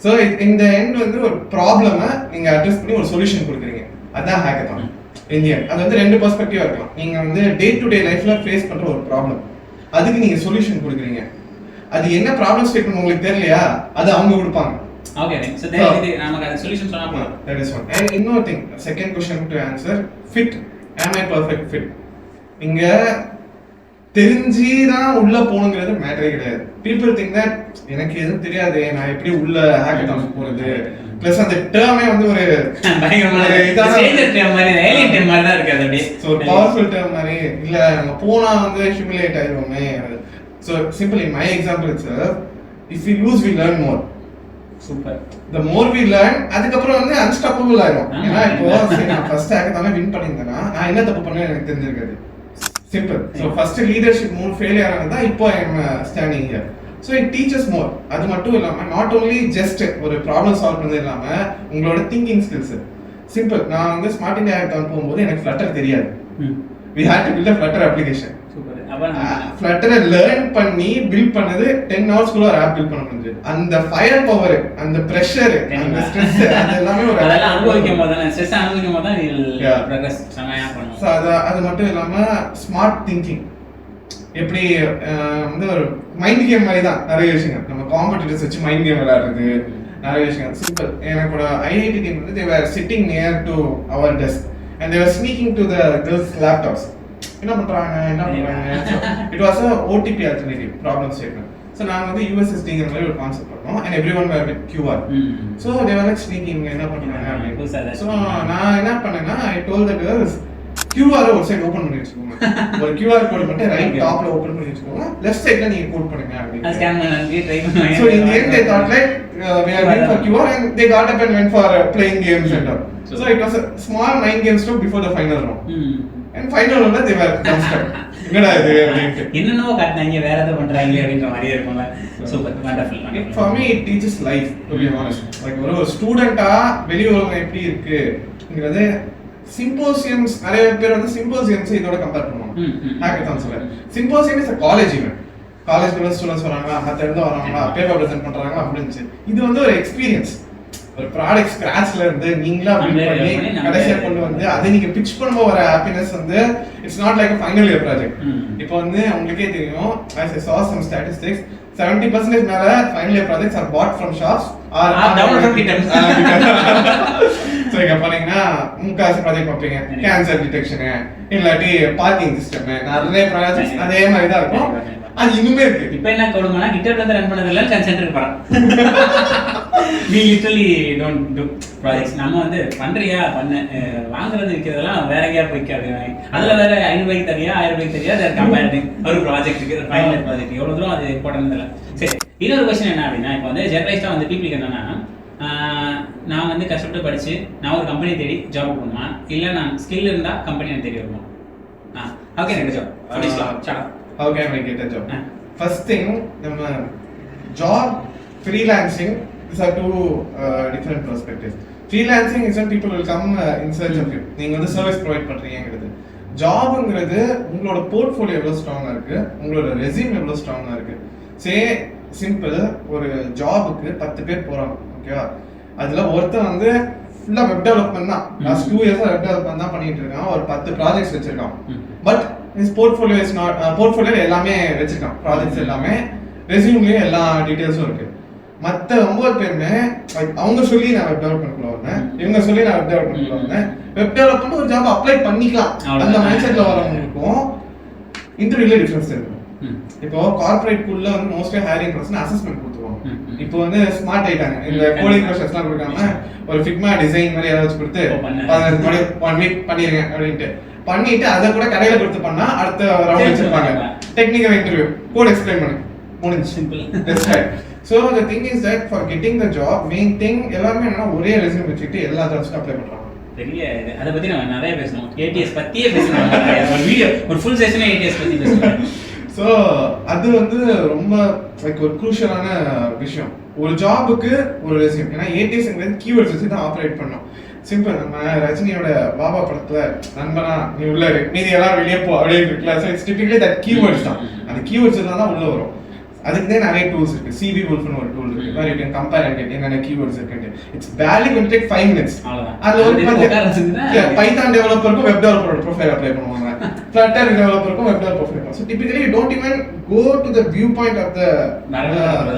So in the end வந்து ஒரு ப்ராப்ளமை நீங்க அட்ரஸ் பண்ணி ஒரு சொல்யூஷன் கொடுக்குறீங்க, அதான் ஹேக்கத்தான். இந்தியன் அது வந்து ரெண்டு பெர்ஸ்பெக்டிவா இருக்கலாம். நீங்க வந்து டே டு டே லைஃப்ல ஃபேஸ் பண்ற ஒரு ப்ராப்ளம், அதுக்கு நீங்க சொல்யூஷன் கொடுக்குறீங்க. அது என்ன ப்ராப்ளம் ஸ்டேட்மென்ட் உங்களுக்கு தெரியலையா, அது அவங்க கொடுப்பாங்க. ஓகே சோ நமக்கு அந்த சொல்யூஷன் சொன்னா போதும். That is one. And இன்னொரு thing, second question to answer, fit. Am I perfect fit? இங்க தெரிஞ்சிதான் உள்ள போணுங்கிறது மேட்டரே கிடையாது. people think that எனக்கு எதுவும் தெரியாது, நான் எப்படி உள்ள ஹேக்கத்தான் போறது. பிளஸ் அந்த டேர்மே வந்து ஒரு பயங்கரமான ஸ்ட்ரேஞ்சர் டேர்ம் மாதிரி, ஏலியன் டேர்ம் மாதிரி தான் இருக்கு. அது அப்படியே சோ பவர்ஃபுல் டேர்ம் மாதிரி இல்ல, நம்ம போனா வந்து humiliate ஆயிடுவோமே. So simple, in my example itself, if we lose we learn more. Super. The more we learn, அதுக்கப்புறம் வந்து unstoppable ஆயிடும். ஏன்னா இப்போ நான் ஃபர்ஸ்ட் ஹேக்கத்தான வின் பண்ணிருந்தேனா நான் என்ன தப்பு பண்ணேன்னு எனக்கு தெரிஞ்சிருக்காது. சிம்பிள். So first leadership மூணு ஃபெயிலியர் ஆனதா இப்போ I am standing here. So it teaches more. அது மட்டும் இல்லாம not only just ஒரு ப்ராப்ளம் சால்வ் பண்ணது இல்லாம உங்களோட திங்கிங் ஸ்கில்ஸ். சிம்பிள். நான் வந்து ஸ்மார்ட் இந்தியா ஹேக்கத்தான் போகும்போது எனக்கு ஃப்ளட்டர் தெரியாது. We had to build a Flutter application. Flutter learn பண்ணி பில்ட் பண்ணது 10 hours குள்ள ஒரு ஆப் பில்ட் பண்ண முடிஞ்சது. அந்த ஃபயர் பவர், அந்த பிரஷர், அந்த ஸ்ட்ரெஸ் அது எல்லாமே ஒரு அதெல்லாம் அனுபவிக்கும்போது தான், ஸ்ட்ரெஸ் அனுபவிக்கும்போது தான் நீங்க progress சமையா பண்ணுவீங்க. சோ அது மட்டும் இல்லாம ஸ்மார்ட் திங்கிங். எப்படி வந்து ஒரு மைண்ட் கேம் மாதிரி தான் நிறைய விஷயங்கள். நம்ம காம்படிட்டர்ஸ் வச்சு மைண்ட் கேம் விளையாடுறது நிறைய விஷயங்கள். சிம்பிள். எனக்கோட ஐஐடி டீம் வந்து they were sitting near to our desk and they were sneaking to the girls laptops. என்ன பண்றாங்க. It was a OTP alternative problem statement. So நாங்க வந்து USSDங்கிற மாதிரி ஒரு கான்செப்ட் பண்ணோம் and everyone were with QR. So they were like sneaking என்ன பண்றாங்க. So நான் என்ன பண்ணேன்னா I told the girls QR ஒரு சைடு ஓபன் பண்ணி வச்சுக்கோங்க, ஒரு QR கோட் மட்டும் ரைட் டாப்ல ஓபன் பண்ணி வச்சுக்கோங்க, லெஃப்ட் சைடுல நீங்க கோட் பண்ணுங்க அப்படி. ஸ்கேன் பண்ணி ட்ரை பண்ணுங்க. So in the end they thought like we are going for QR and they got up and went for playing games and all. So it was a small mind game stop before the final round. And final round they were dumbstruck. என்னடா இது அப்படினு என்னன்னோ காட்னாங்க, வேற ஏதோ பண்றாங்க அப்படின்ற மாதிரி இருக்கும்ல. Super, wonderful. For me it teaches life, to be honest. like ஒரு ஸ்டூடெண்டா வெளி உலகம் எப்படி இருக்குங்கிறது சிம்போசியம்ஸ் நிறைய பேர் வந்து சிம்போசியம்ஸ் இதோட கம்பேர் பண்ணுவாங்க. ஹேக்கத்தான்ஸ்ல symposium is a college event. காலேஜ்ல ஸ்டூடண்ட்ஸ் வராங்க, மத்த இடத்துல வராங்க, பேப்பர் பிரசன்ட் பண்றாங்க அப்படினு. இது வந்து ஒரு எக்ஸ்பீரியன்ஸ். ஒரு ப்ராடக்ட் ஸ்கிராச்ல இருந்து நீங்களா பில்ட் பண்ணி கடைசியா கொண்டு வந்து அதை நீங்க பிட்ச் பண்ணும்போது வர ஹாப்பினஸ் வந்து it's not like a final year project. இப்போ வந்து உங்களுக்கே தெரியும், as I saw some statistics, 70% மேல final year projects are bought from shops or download from GitHub. So இங்க பாத்தீங்கன்னா முக்காசி ப்ராஜெக்ட் பார்ப்பீங்க, கேன்சர் டிடெக்ஷன் இல்லாட்டி பார்க்கிங் சிஸ்டம், நிறைய ப்ராஜெக்ட்ஸ் அதே மாதிரி தான் இருக்கும். அது இன்னுமே இருக்கு. இப்போ என்ன கொடுங்கன்னா GitHub ல ரன் பண்ணதெல்லாம் சென்டருக்கு போறோம். we literally don't do projects. நம்ம வந்து பண்றியா பண்ண வாங்குறது விக்கிறதெல்லாம் வேற எங்கயா போய்க்காது. அதுல வேற 500 ரூபாய்க்கு தரியா 1000 ரூபாய்க்கு தரியா அதை கம்பேரிங் ஒரு ப்ராஜெக்ட்டுக்கு ஃபைனல் ப்ராஜெக்ட் எவ்வளவு தூரம் அது இம்பார்ட்டன்ட் இல்லை. சரி, இன்னொரு கொஸ்டின் என்ன அப்படின்னா, இப்போ வந்து ஜெனரலைஸ்டா வந்து பீப்புளுக்கு என்னன்னா, நான் வந்து கஷ்டப்பட்டு படிச்சு நான் ஒரு கம்பெனி தேடி ஜாப் போகணுமா, இல்லை நான் ஸ்கில் இருந்தா கம்பெனி தேடி வருமா? How can I get a job? How can I get a job? First thing, job, freelancing, these are two different perspectives. Freelancing is when people will come in search of you. நீங்க வந்து service provide பண்றீங்கிறது. ஜாப்ங்கிறது உங்களோட portfolio எவ்வளவு ஸ்ட்ராங்கா இருக்கு, உங்களோட resume எவ்வளவு ஸ்ட்ராங்கா இருக்கு. சே சிம்பிள், ஒரு ஜாபுக்கு 10 பேர் போறாங்க, ஓகேவா? அதுல ஒருத்தன் வந்து ஃபுல்லா வெப் டெவலப்மெண்ட் தான், லாஸ்ட் 2 இயர்ஸா வெப் டெவலப்மெண்ட் தான் பண்ணிட்டு இருக்கான், ஒரு 10 ப்ராஜெக்ட்ஸ் வச்சிருக்கான். But his portfolio is not, portfolio எல்லாமே வச்சிருக்கான், ப்ராஜெக்ட்ஸ் எல்லாமே, ரெஸ்யூம்லயே எல்லா டீடைல்ஸும் இருக்கு. மற்ற 9 பேருமே அவங்க சொல்லி நான் வெப் டெவலப்மெண்ட்குள்ள வந்தேன், இவங்க சொல்லி நான் வெப் டெவலப்மெண்ட்குள்ள வந்தேன், வெப் டெவலப்மெண்ட் ஒரு ஜாப் அப்ளை பண்ணிக்கலாம் அந்த மைண்ட் செட்ல வரவங்களுக்கும் இன்டர்வியூல டிஃபரன்ஸ் இருக்கும். இப்போ கார்ப்பரேட் குள்ள வந்து மோஸ்ட்லி ஹையரிங் பர்சன் அசஸ்மெண்ட் கொடுத்துருவாங்க. இப்போ வந்து ஸ்மார்ட் ஆயிட்டாங்க, இந்த கோடிங் ப்ராசஸ்லாம் கொடுக்காம ஒரு ஃபிக்மா டிசைன் மாதிரி ஏதாவது கொடுத்து 1 வீக் பண்ணிருங்க அப்படின்ட்டு பண்ணிட்டு அதை கூட கடையில கொடுத்து பண்ணா அடுத்த ரவுண்ட் வச்சிருப்பாங்க, டெக்னிக்கல் இன்டர்வியூ, கோட் எக்ஸ்பிளைன் பண்ணு, முடிஞ்சு, simple. That's right. So the thing is that for getting the job, main thing எல்லாமே என்னன்னா ஒரே ரெஸ்யூம் வச்சுட்டு எல்லா ஜாப்ஸ்க்கும் அப்ளை பண்றாங்க. பெரிய அத பத்தி நம்ம நிறைய பேசணும், ஏடிஎஸ் பத்தியே பேசணும், ஒரு வீடியோ ஒரு ஃபுல் செஷனே ஏடிஎஸ் பத்தி பேசணும். சோ அது வந்து ரொம்ப லைக் ஒரு க்ரூஷியலான விஷயம் ஒரு ஜாபுக்கு ஒரு ரெஸ்யூம். ஏன்னா ஏடிஎஸ்ங்கிறது கீவேர்ட்ஸ் வச்சு தான் ஆப்ரேட் பண்ணோம். சிம்பிள், நம்ம ரஜினியோட பாபா படத்துல நண்பனா நீ உள்ள மீதி எல்லாம் வெளியே போ அப்படின்னு இருக்குல்ல. So it's typically that keywords தான், அந்த கீவேர்ட்ஸ் தான் உள்ள வரும். அதுக்கு நிறைய டூல்ஸ் இருக்கு, சிவி வுல்ஃப்னு ஒரு டூல் இருக்கு, where you can compare and get என்னென்ன கீவேர்ட்ஸ் இருக்குன்னு. It's barely going to take 5 minutes. அதுல ஒரு பைதான் டெவலப்பருக்கும் வெப் டெவலப்பரோட ப்ரொஃபைல் அப்ளை பண்ணுவாங்க, ஃப்ளட்டர் டெவலப்பருக்கும் web developer profile. So typically you don't even go to the view point of the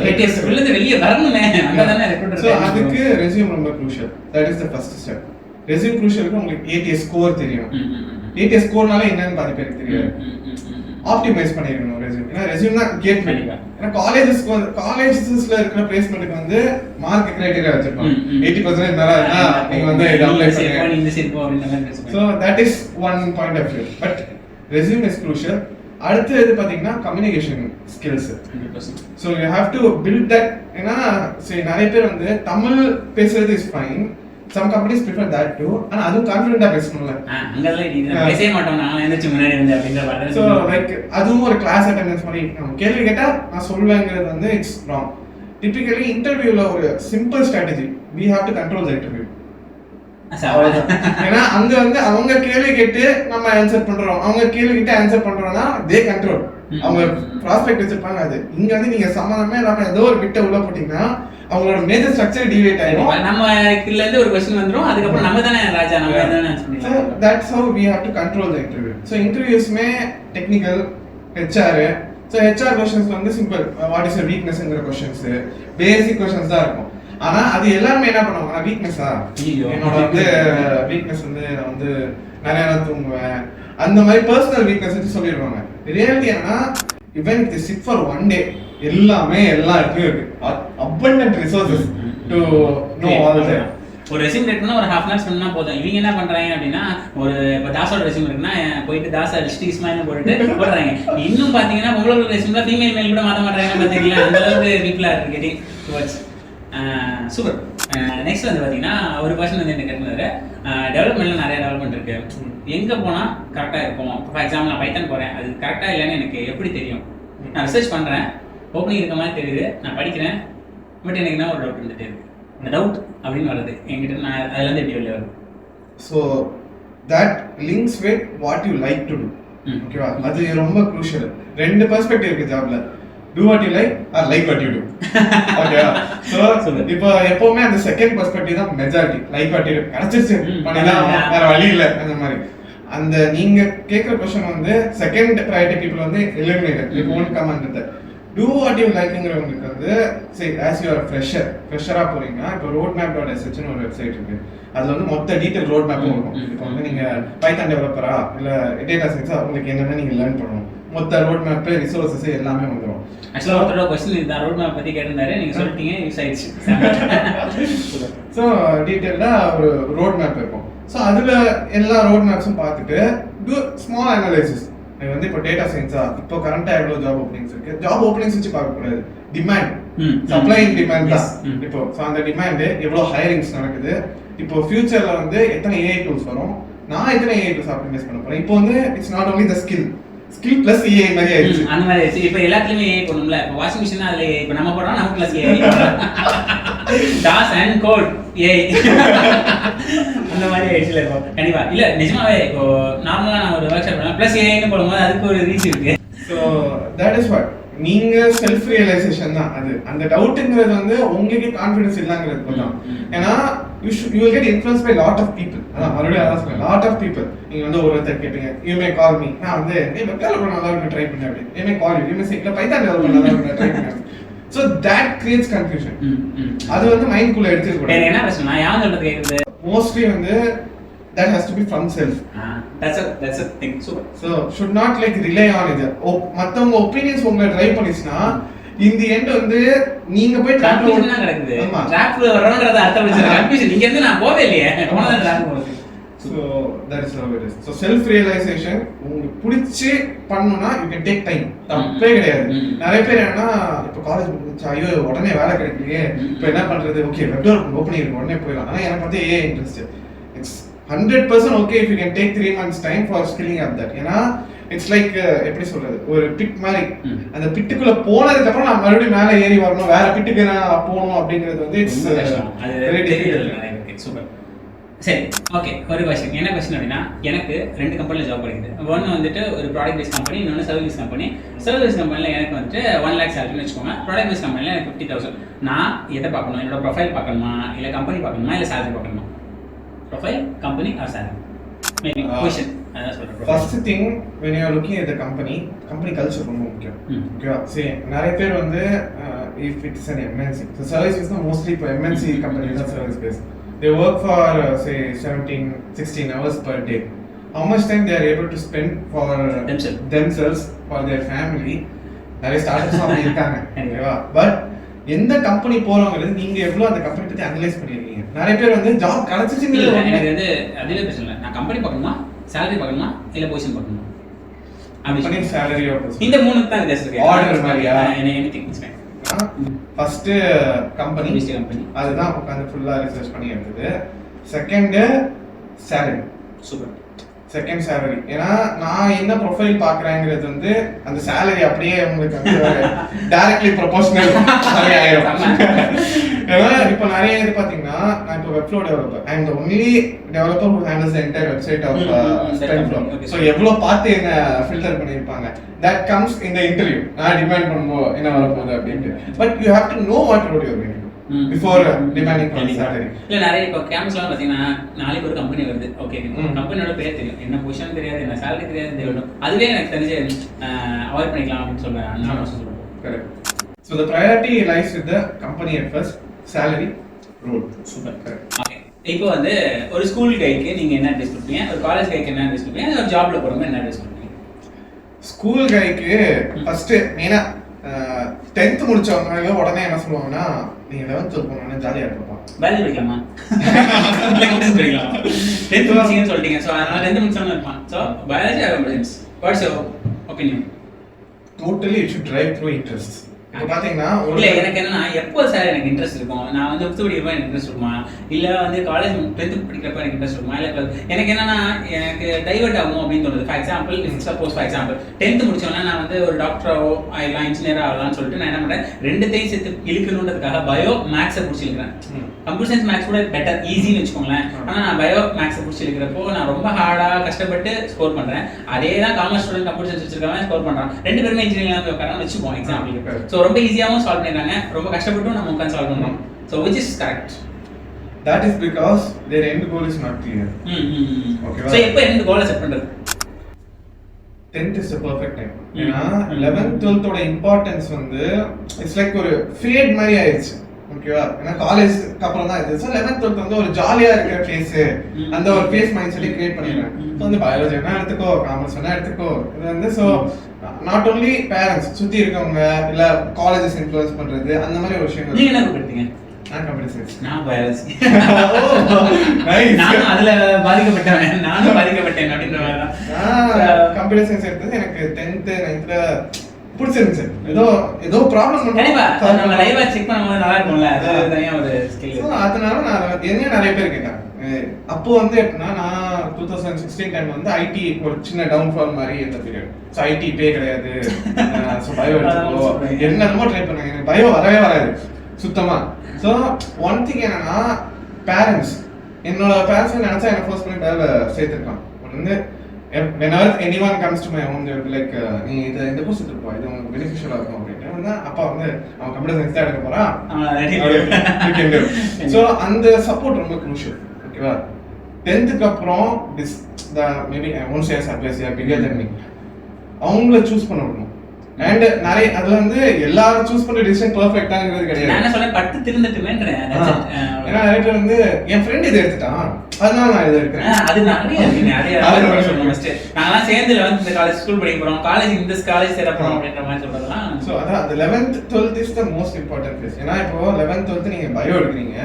latest உள்ளது வெளிய வரணுமே, அங்க தானே ரெக்ரூட்டர். சோ அதுக்கு ரெஸ்யூம் ரொம்ப crucial. That is the first step. Resume க்ரூஷியலுக்கு உங்களுக்கு ஏடிஎஸ் ஸ்கோர் தெரியும். ஏடிஎஸ் ஸ்கோர்னால என்னன்னு பாதி பேருக்கு தெரியாது. ஆப்டிமைஸ் பண்ணிருக்கணும் ரெஸ்யூம். ஏன்னா ரெஸ்யூம் தான் கேட் பண்ணிக்கலாம். ஏன்னா காலேஜஸ்ல இருக்கிற பிளேஸ்மென்ட்க்கு வந்து மார்க் கிரைட்டீரியா வச்சிருப்பாங்க. 80% மேல இருந்தா நீங்க வந்து அப்ளை பண்ணுங்க, இந்த சைடு போ அப்படின்ற மாதிரி பேசுவாங்க. So that is one point of view. But resume is crucial. அடுத்து எது பாத்தீங்கன்னா communication skills. 100%. So you have to build that. ஏன்னா சரி நிறைய பேர் வந்து தமிழ் பேசுறது is fine, some companies prefer that too, and adu confident ah பேசணும்ல, அங்கல இது பேசவே மாட்டோம் நான் எந்திரச்சு முன்னாடி வந்து அப்படிங்கற மாதிரி. சோ லைக் அதுவும் ஒரு கிளாஸ் அட்டெண்டன்ஸ் மாதிரி நம்ம கேள்வி கேட்டா நான் சொல்வேங்கிறது வந்து இட்ஸ் ராங். டிபிக்கலி இன்டர்வியூல ஒரு simple strategy, we have to control the interview. ஏன்னா அங்க வந்து அவங்க கேள்வி கேட்டு நம்ம ஆன்சர் பண்றோம், அவங்க கேள்வி கேட்டு ஆன்சர் பண்றோம்னா they control, அவங்க ப்ராஸ்பெக்ட் வச்சிருப்பாங்க. அது இங்க வந்து நீங்க சம்பந்தமே இல்லாம ஏதோ ஒரு பிட்ட உள்ள போட்டீங்கன்னா அவங்களோட மேஜர் ஸ்ட்ரக்சர் டிவியேட் ஆயிடும். நம்ம கில்ல இருந்து ஒரு क्वेश्चन வந்துரும், அதுக்கு அப்புறம் நம்ம தானே ராஜா, நம்ம தானே ஆன்சர் பண்ணலாம். So that's how we have to control the interview. So interviews May technical, HR. So HR questions வந்து simple, what is your weaknessங்கற questions, basic questions தான் இருக்கும். ஆனா அது எல்லாரும் என்ன பண்ணுவாங்க, வீக்னஸா என்னோட வந்து வீக்னஸ் வந்து நான் வந்து நிறைய நேரம் தூங்குவேன், அந்த மாதிரி பர்சனல் வீக்னஸ் வச்சு சொல்லிடுவாங்க. ரியாலிட்டி என்னன்னா even if they sit for one day எல்லாமே எல்லா இடத்துலயும் இருக்கு, abundant resources to know all that. ஒரு ரெஸ்யூம் ரெட்னா ஒரு half an hour சொன்னா போதும். இவங்க என்ன பண்றாங்க அப்படின்னா ஒரு இப்ப தாஸோட ரெஸ்யூம் இருக்குன்னா போயிட்டு தாஸ் அடிச்சிட்டு இஸ்மாயில் போட்டுட்டு போடுறாங்க. இன்னும் பாத்தீங்கன்னா உங்களோட ரெஸ்யூம்ல ஃபீமேல் மேல் கூட மாத்த மாட்டாங்க பாத்தீங்களா, அந்த அளவுக்கு people are getting towards. Super. Next வந்து பாத்தீங்கன்னா ஒரு பர்சன் வந்து என்ன கேட்டாரு, டெவலப்மெண்ட்ல நிறைய டெவலப்மெண்ட் இருக்கு, எங்க போனா கரெக்டா இருக்கும். ஃபார் எக்ஸாம்பிள் நான் பைத்தான் போறேன், அது கரெக்டா இல்லைன்னு எனக்கு எப்படி தெரியும்? நான் ரிசர்ச் பண்றேன், ஓப்பனிங் இருக்க மாதிரி தெரியுது, நான் படிக்கிறேன், பட் எனக்கு என்ன ஒரு டவுட் இருந்துட்டே இருக்கு. இந்த டவுட் அப்படின்னு வருது என்கிட்ட, நான் அதுல இருந்து எப்படி வெளியே வருது? So that links with what you like to do. ஓகேவா, அது ரொம்ப க்ரூஷியல். 2 பெர்ஸ்பெக்டிவ் இருக்கு ஜாப்ல, do what you like or like what you do. ஓகேவா, சோ இப்போ எப்பவுமே அந்த செகண்ட் பெர்ஸ்பெக்டிவ் தான் மெஜாரிட்டி. லைக் வாட் யூ கிடைச்சிருச்சு பண்ணிடலாம், வேற வழி இல்லை அந்த மாதிரி. அந்த நீங்க கேக்குற क्वेश्चन வந்து செகண்ட் பிரையாரிட்டி பீப்புள் வந்து eliminated, they won't come under that. do what you likeங்கிறவங்களுக்கு வந்து say as you are a fresher போறீங்க, இப்போ roadmap.sh ன்னு ஒரு வெப்சைட் இருக்கு, அதுல வந்து மொத்த டீடைல் ரோட் மேப்பும் இருக்கும். இப்போ வந்து நீங்க பைத்தான் டெவலப்பரா இல்ல டேட்டா சயின்ஸா, உங்களுக்கு என்னென்ன நீங்க லேர்ன் பண்ணணும், மொத்த ரோட் மேப் ரிசோர்சஸ் எல்லாமே வந்துரும். ஆக்சுவலா ஒருத்தரோட क्वेश्चन இந்த ரோட் மேப் பத்தி கேட்டிருந்தாரு, நீங்க சொல்லிட்டீங்க, யூஸ் ஆயிடுச்சு. சோ டீடைலா ஒரு ரோட் மேப் இருக்கும். சோ அதுல எல்லா ரோட் மேப்ஸும் பார்த்துட்டு do small analysis. இது வந்து இப்போ டேட்டா சயின்ஸா, இப்போ கரண்டா எவ்வளவு ஜாப் ஓப்பனிங்ஸ் இருக்கு, ஜாப் ஓப்பனிங்ஸ் வச்சு பார்க்க கூடாது, டிமாண்ட், சப்ளை அண்ட் டிமாண்ட் தான். இப்போ சோ அந்த டிமாண்ட் எவ்வளவு ஹையரிங்ஸ் நடக்குது, இப்போ ஃபியூச்சர்ல வந்து எத்தனை ஏஐ டூல்ஸ் வரும், நான் எத்தனை ஏஐ ப்ளஸ் ஆப்டிமைஸ் பண்ண போறேன். இப்போ வந்து it's not only the skill plus AI மாதிரி ஆயிடுச்சு. அந்த மாதிரி ஆயிடுச்சு. இப்போ எல்லாத்துலயுமே ஏஐ போடணும்ல. இப்போ வாஷிங் மிஷின் அதுல இப்போ நம்ம போடுறோம், நமக்கு பிளஸ் ஏஐ டாஸ் அண்ட் கோட் ஏஐ அந்த மாதிரி ஆயிடுச்சுல இப்போ. கண்டிப்பா இல்ல நிஜமாவே இப்போ நார்மலா நான் ஒரு ஒர்க் ஷாப் பண்ணலாம் பிளஸ் ஏஐன்னு போடும்போது அதுக்கு ஒரு ரீச் இருக்கு. ஸோ தட் இஸ் வாட் நீங்க செல்ஃப் ரியலைசேஷன் தான் அது. அந்த டவுட்ங்கிறது வந்து உங்களுக்கு கான்ஃபிடன்ஸ் இல்லங்கிறது தான். ஏன்னா you will get influence by lot of people. அதான் மறுபடியும் அதான் சொல்றேன், லாட் ஆஃப் பீப்புள். நீங்க வந்து ஒருத்தர் கேட்டீங்க, யூ மே கால் மீ, நான் வந்து வெப் டெவலப்பர் நல்லா இருக்கு ட்ரை பண்ணேன் அப்படின்னு. You may call you may சே இல்ல பைதான் டெவலப்பர் நல்லா இருக்கு ட்ரை பண்ணேன். So that creates confusion. அது வந்து மைண்ட்குள்ள எடுத்துக்க கூடாது. என்ன பிரச்சனை நான் யார் சொல்றது கேக்குறது மோஸ்ட்லி வந்து that has to be from self. That's a thing. So should not like rely on it. மத்தவங்க ஒபினியன்ஸ் உங்களை டிரைவ் பண்ணிச்சுனா in the end வந்து நீங்க போய் கன்ஃபியூஷன் தான் நடக்குது. ட்ராப்ல வரணும்ன்றத அர்த்தம் வச்சு கன்ஃபியூஷன் இங்க இருந்து நான் போவே இல்லையே போனத ட்ராப் போறது. So that is how it is. So self realization உங்களுக்கு பிடிச்சி பண்ணனும்னா you can take time. தப்பே கிடையாது. நிறைய பேர் என்னன்னா இப்ப காலேஜ் முடிஞ்சா ஐயோ உடனே வேலை கிடைக்கலையே இப்போ என்ன பண்றது, ஓகே வெப் டெவலப்மென்ட் ஓபன் பண்ணிருக்கோம் உடனே போயிடலாம். ஆனா எனக்கு வந்து AI interest. It's 100% okay if you can take 3 months time for skilling up that. ஏன்னா இட்ஸ் லைக் எப்படி சொல்றது, ஒரு பிட் மாதிரி. அந்த பிட்டுக்குள்ள போனதுக்கு அப்புறம் நான் மறுபடியும் மேலே ஏறி வரணும், வேற பிட்டுக்கு நான் போகணும் அப்படிங்கிறது வந்து இட்ஸ் வெரி டிஃபிகல்ட். சூப்பர். சரி ஓகே, ஒரு கொஸ்டின். என்ன கொஸ்டின் அப்படின்னா, எனக்கு 2 கம்பெனியில் ஜாப் கிடைக்குது. ஒன்று வந்துட்டு ஒரு ப்ராடக்ட் பேஸ் கம்பெனி, இன்னொன்று சர்வீஸ் கம்பெனி. சர்வீஸ் கம்பெனியில் எனக்கு வந்துட்டு 1 lakh சேலரின்னு வச்சுக்கோங்க. ப்ராடக்ட் பேஸ் கம்பெனியில் எனக்கு 50,000. நான் எதை பார்க்கணும், என்னோட ப்ரொஃபைல் பார்க்கணுமா, இல்லை கம்பெனி பார்க்கணுமா, இல்லை சேலரி பார்க்கணுமா? Profile, company or salary? Maybe question. First thing when you are looking at the company culture ரொம்ப முக்கியம். ஓகேவா? சரி நிறைய பேர் வந்து if it's an MNC, so service is mostly for MNC companies are service based. They work for say 17-16 hours per day. How much time they are able to spend for themselves for their family? நிறைய startups அவங்க இருக்காங்க. ஓகேவா? But எந்த company போறவங்கிறது நீங்க எவ்வளவு அந்த company பத்தி analyse பண்ணிருக்கீங்க? நிறைய பேர் வந்து ஜாப் கிடைச்சிச்சுன்னு எனக்கு வந்து அதுவே பிரச்சனை இல்லை. நான் கம்பெனி பார்க்கணுமா, சேலரி பார்க்கணுமா, இல்ல பொசிஷன் பார்க்கணுமா? கம்பெனி சேலரி இந்த மூணுக்கு தான் வித்தியாசம் இருக்கு. ஆர்டர் மாதிரியா? Anything is fine. First company அதுதான் உட்கார்ந்து ஃபுல்லா ரிசர்ச் பண்ணி எடுத்தது. Second salary. Super. Second salary. ஏன்னா நான் என்ன ப்ரொஃபைல் பாக்குறேங்கிறது வந்து அந்த சேலரி அப்படியே உங்களுக்கு வந்து டைரக்ட்லி ப்ரொபோஷனல் ஆயிடும். ஏன்னா இப்போ நிறைய இது பாத்தீங்கன்னா, நான் இப்போ Webflow developer, I am the only developer who handles the entire website of Spenflow. So எவ்வளவு பார்த்து என்ன ஃபில்டர் பண்ணியிருப்பாங்க, தட் கம்ஸ் இந்த இன்டர்வியூ. நான் டிமாண்ட் பண்ணும்போது என்ன வரப்போகுது அப்படின்ட்டு. But you have to know what road you're going before demanding for salary. இல்ல நிறைய இப்போ கேம்பஸ்லாம் பாத்தீங்கன்னா நாளைக்கு ஒரு கம்பெனி வருது. ஓகே, கம்பெனியோட பேர் தெரியும், என்ன பொசிஷன் தெரியாது, என்ன சேலரி தெரியாது, தெரியும். அதுவே எனக்கு தெரிஞ்சு அவாய்ட் பண்ணிக்கலாம் அப்படின்னு சொல்றேன். நான் சொல்றேன். Correct. So the priority lies with the company at first, salary, role. Super. Correct. Okay, இப்போ வந்து ஒரு ஸ்கூல் கைக்கு நீங்க என்ன அட்வைஸ் கொடுப்பீங்க, ஒரு காலேஜ் கைக்கு என்ன அட்வைஸ் கொடுப்பீங்க, ஒரு ஜாப்ல போறவங்க என்ன அட்வைஸ் கொடுப்பீங்க? ஸ்கூல் கைக்கு ஃபர்ஸ்ட் மெயினா 10th முடிச்சவங்க உடனே என்ன சொல்லுவாங்கன்னா, நீங்க 11th போனோம்னா ஜாலியா இருப்பா, வேலை படிக்கலாமா, இல்ல கம்ப்யூட்டர் படிக்கலாமா, 10th முடிச்சீங்கன்னு சொல்லிட்டீங்க. சோ அதனால 10th முடிச்சவங்க இருப்பான். So biology R computer, what's your opinion? Totally it should drive through interest. இப்போ பாத்தீங்கன்னா இல்ல எனக்கு என்னன்னா எப்போ சார் எனக்கு இன்ட்ரெஸ்ட் இருக்கும், நான் வந்து 5th படிக்கிறப்ப எனக்கு இன்ட்ரெஸ்ட் இருக்குமா, இல்ல வந்து காலேஜ் 10th படிக்கிறப்ப எனக்கு இன்ட்ரெஸ்ட் இருக்குமா, இல்ல எனக்கு என்னன்னா எனக்கு டைவர்ட் ஆகும் அப்படின்னு தோணுது. ஃபார் எக்ஸாம்பிள் சப்போஸ் 10th முடிச்சோன்னா நான் வந்து ஒரு டாக்டராவோ ஆகலாம், இன்ஜினியரா ஆகலாம்னு சொல்லிட்டு நான் என்ன பண்றேன், ரெண்டுத்தையும் சேர்த்து இழுக்கணுன்றதுக்காக பயோ மேக்ஸை பிடிச்சி இழுக்கிறேன். கம்ப்யூட்டர் சயின்ஸ் மேக்ஸ் கூட பெட்டர் ஈஸின்னு வச்சுக்கோங்களேன். ஆனா நான் பயோ மேக்ஸை பிடிச்சி இழுக்கிறப்போ நான் ரொம்ப ஹார்டா கஷ்டப்பட்டு ஸ்கோர் பண்றேன். அதே தான் காமர்ஸ் ஸ்டூடெண்ட் கம்ப்யூட்டர் சயின்ஸ் வச்சிருக்கவன் ஸ்கோர் பண்றான். ரெண்டு பேருமே இன்ஜினியரிங் உட்கார வச்சுப்போம் எக்ஸாம்பிள். ஸோ ரொம்ப ஈஸியாகவும் சால்வ் பண்ணிடுறாங்க, ரொம்ப கஷ்டப்பட்டும் நம்ம உட்காந்து சால்வ் பண்றோம். So which is correct? That is because their end goal is not clear. Okay. So எப்போ end goal செட் பண்றது? 10th is the perfect time. ஏன்னா 11th 12th ஓட இம்பார்ட்டன்ஸ் வந்து இட்ஸ் லைக் ஒரு ஃபேட் மாதிரி ஆயிடுச்சு. ஓகேவா? ஏன்னா காலேஜ்க்கு அப்புறம் தான் இது. ஸோ 11th 12th வந்து ஒரு ஜாலியா இருக்கிற ஃபேஸ், அந்த ஒரு ஃபேஸ் மைண்ட் செட்டை கிரியேட் பண்ணிடுறாங்க. ஸோ வந்து பயாலஜி வேணா எடுத்துக்கோ, காமர்ஸ் வேணா எடுத்துக்கோ. இது வந்து ஸோ நாட் ஓன்லி பேரண்ட்ஸ், சுத்தி இருக்கவங்க இல்ல காலேஜஸ் இன்ஃப்ளூயன்ஸ் பண்றது அந்த மாதிரி ஒரு விஷயம். நீங்க என்ன கொடுத்தீங்க? நான் கம்ப்யூட்டர் சயின்ஸ். நான் பயாலஜி. நானும் அதுல பாதிக்கப்பட்டவன், நானும் பாதிக்கப்பட்டேன் அப்படின்ற மாதிரி தான். கம்ப்யூட்டர் சயின்ஸ் எடுத்தது எனக்கு 10th 9th பிடிச்சிருந்துச்சு. ஏதோ ப்ராப்ளம் கண்டிப்பா நம்ம லைவா செக் பண்ணும்போது நல்லா இருக்கும்ல, அது தனியா ஒரு ஸ்கில். அதனால நான் என்ன நிறைய பேர் கேட்டாங்க, அப்போ வந்து எப்படின்னா நான் 2016 டைம் வந்து ஐடி ஒரு சின்ன டவுன்ஃபால் மாதிரி இருந்த பீரியட். ஸோ ஐடி பே கிடையாது, ஸோ பயோ எடுத்துக்கோ என்னென்னமோ ட்ரை பண்ணாங்க. எனக்கு பயோ வரவே வராது சுத்தமா. ஸோ ஒன் திங் என்னன்னா பேரண்ட்ஸ், என்னோட பேரண்ட்ஸ் நினைச்சா என்ன ஃபோர்ஸ் பண்ணி வேலை சேர்த்துருக்கான். வந்து whenever anyone comes to my home they will be like நீ இந்த கோர்ஸ் எடுத்துப்போ, இது உங்களுக்கு பெனிஃபிஷியலா இருக்கும் அப்படின்னு வந்து அப்பா வந்து அவன் கம்ப்யூட்டர் சயின்ஸ் தான் எடுக்க போறான். ஸோ அந்த சப்போர்ட் ரொம்ப க்ரூஷியல். ஓகேவா? 10th அப்புறம் maybe I won't say surprise you are bigger then me, அவங்கள சூஸ் பண்ண விடணும். அண்ட் நிறைய அதுல வந்து எல்லாரும் சூஸ் பண்ற டிசிஷன் பெர்ஃபெக்ட்டாங்கிறது கிடையாது. நான் சொல்ல பட்டு திருந்துட்டுமேன்றேன். ஏன்னா நிறைய பேர் வந்து என் ஃப்ரெண்ட் இதை எடுத்துட்டான் அதனால நான் இதை எடுக்கிறேன். அது நிறைய இருக்குங்க. அதே சொல்லுங்க ஃபர்ஸ்ட் நாங்கலாம் சேர்ந்து 11th இந்த காலேஜ் ஸ்கூல் படிக்க போறோம், காலேஜ் இந்த காலேஜ் சேர போறோம் அப்படின்ற மாதிரி சொல்றதெல்லாம். சோ அதான் அந்த 11th 12th is the most important phase. ஏன்னா இப்போ 11th 12th நீங்க பயோ எடுக்கிறீங்க,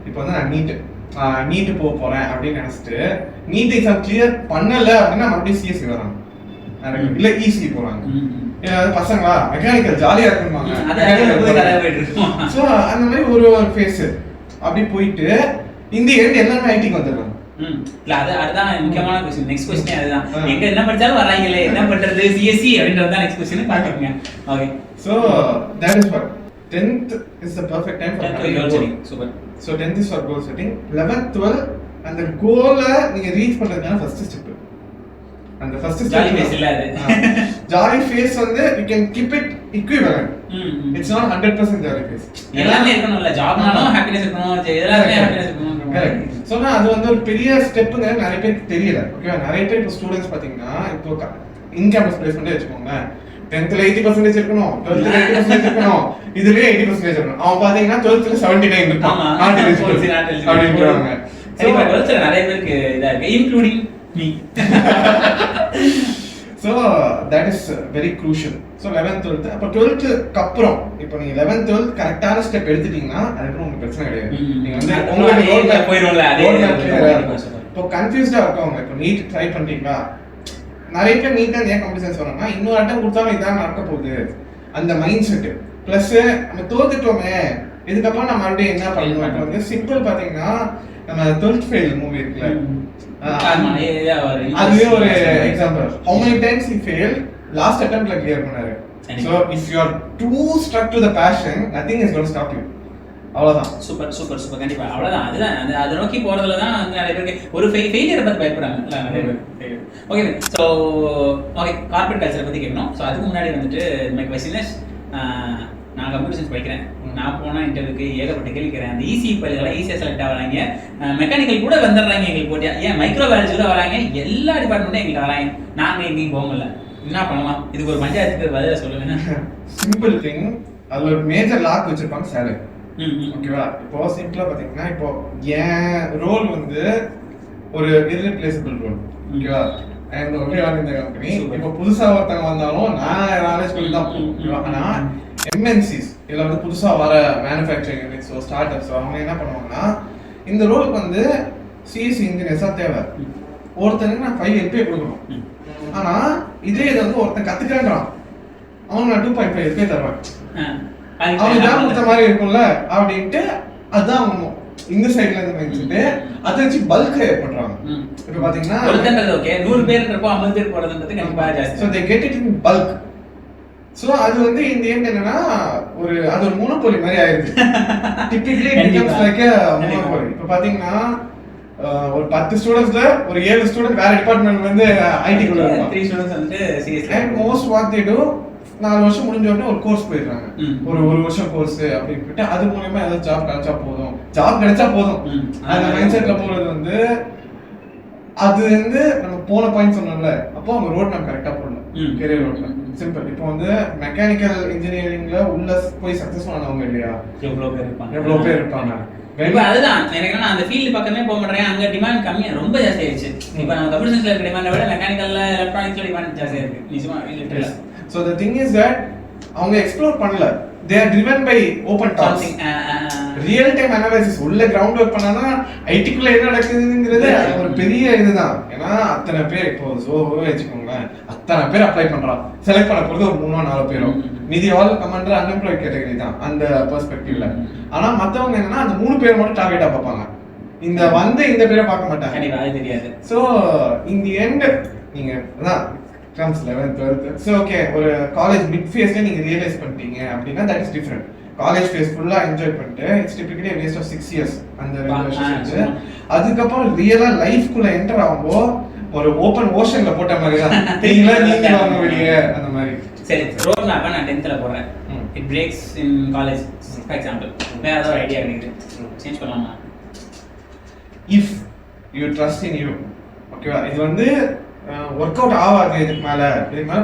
இப்போ வந்து நான் நீட் போக போறேன் அப்படின்னு நினைச்சிட்டு நீட் எக்ஸாம் கிளியர் பண்ணல அப்படின்னா மறுபடியும் சிஎஸ்சி வராங்க, இல்ல இசி போறாங்க. பசங்களா மெக்கானிக்கல் ஜாலியா இருக்குமாங்க, சோ அந்த மாதிரி ஒரு ஃபேஸ் அப்படி போயிட்டு இந்த எண்ட் எல்லாமே ஐடிக்கு வந்துடுறாங்க. இல்ல அதுதான் முக்கியமான क्वेश्चन. நெக்ஸ்ட் क्वेश्चन அதுதான், எங்க என்ன படிச்சாலும் வராங்களே என்ன பண்றது சிஎஸ்சி அப்படின்றது தான் நெக்ஸ்ட் क्वेश्चन பாத்துக்கங்க. Okay, so that is what 10th is the perfect time for goal setting. Super. So 10th is for goal setting. 11th 12th அந்த கோல நீங்க ரீச் பண்றதுக்கான ஃபர்ஸ்ட் ஸ்டெப். அந்த ஃபர்ஸ்ட் ஸ்டெப் ஜாலி ஃபேஸ் இல்ல, அது jolly phase வந்து you can keep it equivalent. It's not 100% jolly phase. எல்லாமே இருக்கணும்ல, ஜாப்னாலும் ஹாப்பினஸ் இருக்கணும், எல்லாமே ஹாப்பினஸ் இருக்கணும். கரெக்ட். சோ அது வந்து ஒரு பெரிய ஸ்டெப்ங்க, நிறைய பேருக்கு தெரியல. ஓகேவா? நிறைய பேர் இப்போ ஸ்டூடண்ட்ஸ் பாத்தீங்கன்னா இப்போ இன் கேம்பஸ் பிளேஸ்மென்ட் வெச்சுக்கோங்க, 10th ல 80% இருக்கணும், 12th ல 80% இருக்கணும், இதுலயே 80% இருக்கணும். அவன் பாத்தீங்கன்னா 12th ல 79 இருப்பான். நாட் எலிஜிபிள் அப்படின்றாங்க. சரி, 12th ல நிறைய பேருக்கு இதா இருக்கு, including me. So that is very crucial. So 11th 12th அப்ப 12th க்கு அப்புறம் இப்போ நீங்க 11th 12th கரெக்ட்டான ஸ்டெப் எடுத்துட்டீங்கன்னா அதுக்கு உங்களுக்கு பிரச்சனை கிடையாது. நீங்க வந்து உங்களுக்கு ரோட்ல போயிரோம்ல, அதே இப்போ கன்ஃபியூஸ்டா இருக்கவங்க இப்போ நீட் ட்ரை பண்றீங்களா, நிறைய பேர் நீட்டா ஏன் காம்படிஷன்ஸ் வராங்கன்னா இன்னொரு அட்டம் கொடுத்தாலும் இதான் நடக்க போகுது அந்த மைண்ட் செட். பிளஸ் நம்ம தோத்துட்டோமே இதுக்கப்புறம் நம்ம மறுபடியும் என்ன பண்ணணும் வந்து சிம்பிள். பாத்தீங்கன்னா நம்ம 12th ஃபெயில் மூவி இருக்குல்ல, அதுவே ஒரு example. How many times he failed, last attempt ல clear பண்ணாரு. So if you are too stuck to the passion, nothing is going to stop you. அவ்வளவுதான். Super super super. கண்டிப்பா அவ்வளவுதான். அதுதான் அதை நோக்கி போறதுல தான் வந்து நிறைய பேருக்கு ஒரு ஃபெயிலியரை பத்தி பயப்படுறாங்க இல்ல நிறைய பேர். ஓகே, ஸோ ஓகே, கார்பரேட் கல்ச்சரை பத்தி கேட்கணும். ஸோ அதுக்கு முன்னாடி வந்துட்டு மை क्वेश्चन இஸ், நான் கம்ப்யூட்டர் சயின்ஸ் படிக்கிறேன், நான் போனால் இன்டர்வியூக்கு ஏகப்பட்ட கேள்விக்கிறேன். அந்த ஈஸி பள்ளிகளாக ஈஸியாக செலக்ட் ஆகிறாங்க, மெக்கானிக்கல் கூட வந்துடுறாங்க எங்களுக்கு போட்டியா, ஏன் மைக்ரோபயாலஜி கூட வராங்க, எல்லா டிபார்ட்மெண்ட்டும் எங்களுக்கு வராங்க, நாங்கள் எங்கேயும் போக முடியல, என்ன பண்ணலாம்? இதுக்கு ஒரு பஞ்சாயத்துக்கு பதில சொல்லுங்க. சிம்பிள் திங், அதில் ஒரு மேஜர் லாக் வச்சிருப்பாங்க சேலரி. ஓகேவா? இப்போ சிம்பிளா பாத்தீங்கன்னா இப்போ என் ரோல் வந்து ஒரு irreplaceable ரோல். ஓகேவா? அண்ட் ஓகேவா இந்த கம்பெனி இப்போ புதுசா ஒருத்தங்க வந்தாலும் நான் நாலேஜ் பண்ணி தான் போவேன். ஆனா MNCs இதுல வந்து புதுசா வர மேனுஃபேக்சரிங் யூனிட்ஸோ ஸ்டார்ட் அப்ஸோ அவங்க என்ன பண்ணுவாங்கன்னா இந்த ரோலுக்கு வந்து சிஎஸ்சி இன்ஜினியர்ஸா தேவை. ஒருத்தனுக்கு நான் 5 LPA கொடுக்கணும். ஆனா இதே இது வந்து ஒருத்தன் கத்துக்கிறான், அவனுக்கு நான் 2.5 LPA தருவேன். அவன் ஜாப் கொடுத்த மாதிரி இருக்கும்ல அப்படின்ட்டு அதான் இந்த சைடுல இருந்து மைண்ட்செட் அதை வச்சு பல்க் ஹையர் பண்றாங்க. இப்போ பாத்தீங்கன்னா ஒருத்தன்றது ஓகே 100 பேர் இருப்போம், 50 பேர் போறதுன்றது கண்டிப்பா ஜாஸ்தி. So they get it in bulk. So அது வந்து இந்த எண்ட் என்னன்னா அது ஒரு மோனோபோலி மாதிரி ஆயிடுது. Typically it becomes like a monopoly. இப்போ பாத்தீங்கன்னா ஒரு 10 ஸ்டூடண்ட்ஸ்ல ஒரு 7 ஸ்டூடண்ட் வேற டிபார்ட்மென்ட்ல இருந்து ஐடி குள்ள இருப்பாங்க. 3 ஸ்டூடண்ட்ஸ் வந்து CS and most what they to 4 வருஷம் முடிஞ்ச உடனே ஒரு கோர்ஸ் போயிடுறாங்க. ஒரு வருஷம் கோர்ஸ் அப்படின்ட்டு அது மூலமா ஏதாவது ஜாப் கிடைச்சா போதும் அந்த மைண்ட் செட்ல போறது வந்து அது வந்து நம்ம போன பாயிண்ட் சொன்னோம்ல, அப்போ அவங்க ரோட் மேப் கரெக்டா போடணும். Career road map simple. இப்போ வந்து மெக்கானிக்கல் இன்ஜினியரிங்ல உள்ள போய் சக்சஸ் ஆனவங்க இல்லையா எவ்வளவு பேர் இருப்பாங்க. இப்ப அதுதான் எனக்கு என்ன அந்த ஃபீல்ட் பக்கமே போக மாட்டேன், அங்க டிமாண்ட் கம்மியா ரொம்ப ஜாஸ்தி ஆயிடுச்சு. இப்ப நம்ம கம்ப்யூட்டர் சயின்ஸ்ல இருக்க டிமாண்டை விட மெக்கானிக்கல்ல எலக்ட்ரானிக்ஸ்ல டிமாண்ட் ஜாஸ்தியா இருக்கு நிஜமா. So the thing is that அவங்க எக்ஸ்ப்ளோர் பண்ணல, they are driven by open talks, real time analysis. உள்ள கிரவுண்ட் ஒர்க் பண்ணானா ஐடிக்குள்ள என்ன நடக்குதுங்கிறது ஒரு பெரிய இதுதான். ஏன்னா அத்தனை பேர் இப்போ சோவே வச்சுக்கோங்க, அத்தனை பேர் அப்ளை பண்றான், செலக்ட் பண்ண போறது ஒரு 3-4 பேரும், மீதி ஆல் கமாண்டர் அன்எம்ப்ளாய்ட் கேட்டகரி தான் அந்த பெர்ஸ்பெக்டிவ்ல. ஆனா மத்தவங்க என்னன்னா அந்த 3 பேர் மட்டும் டார்கெட்டா பார்ப்பாங்க. இந்த இந்த பேரை பார்க்க மாட்டாங்க. கண்டிப்பா அது தெரியாது. ஸோ இன் தி எண்ட் நீங்க அதான் class 11th 12th so okay ஒரு காலேஜ் மிட் ஃபேஸ்ல நீங்க ரியலைஸ் பண்ணிட்டீங்க அப்படின்னா that is different. College phase ஃபுல்லா என்ஜாய் பண்ணிட்டு it's typically waste of 6 years அந்த 2 வருஷம். அதுக்கப்புறம் ரியலா லைஃப்குள்ள என்டர் ஆகும்போ ஒரு ஓப்பன் ஓஷன்ல போட்ட மாதிரி தான் நீங்க வாங்க வெளியே அந்த மாதிரி. சரி, ரோட் மேப் நான் 10th போறேன். It breaks in college for example. வேற ஏதாவது ஒரு ஐடியா இருக்குது சேஞ்ச் பண்ணலாமா? If you trust in you ஓகேவா, இது ஒர்க் அவுட் ஆகாது, இதுக்கு மேல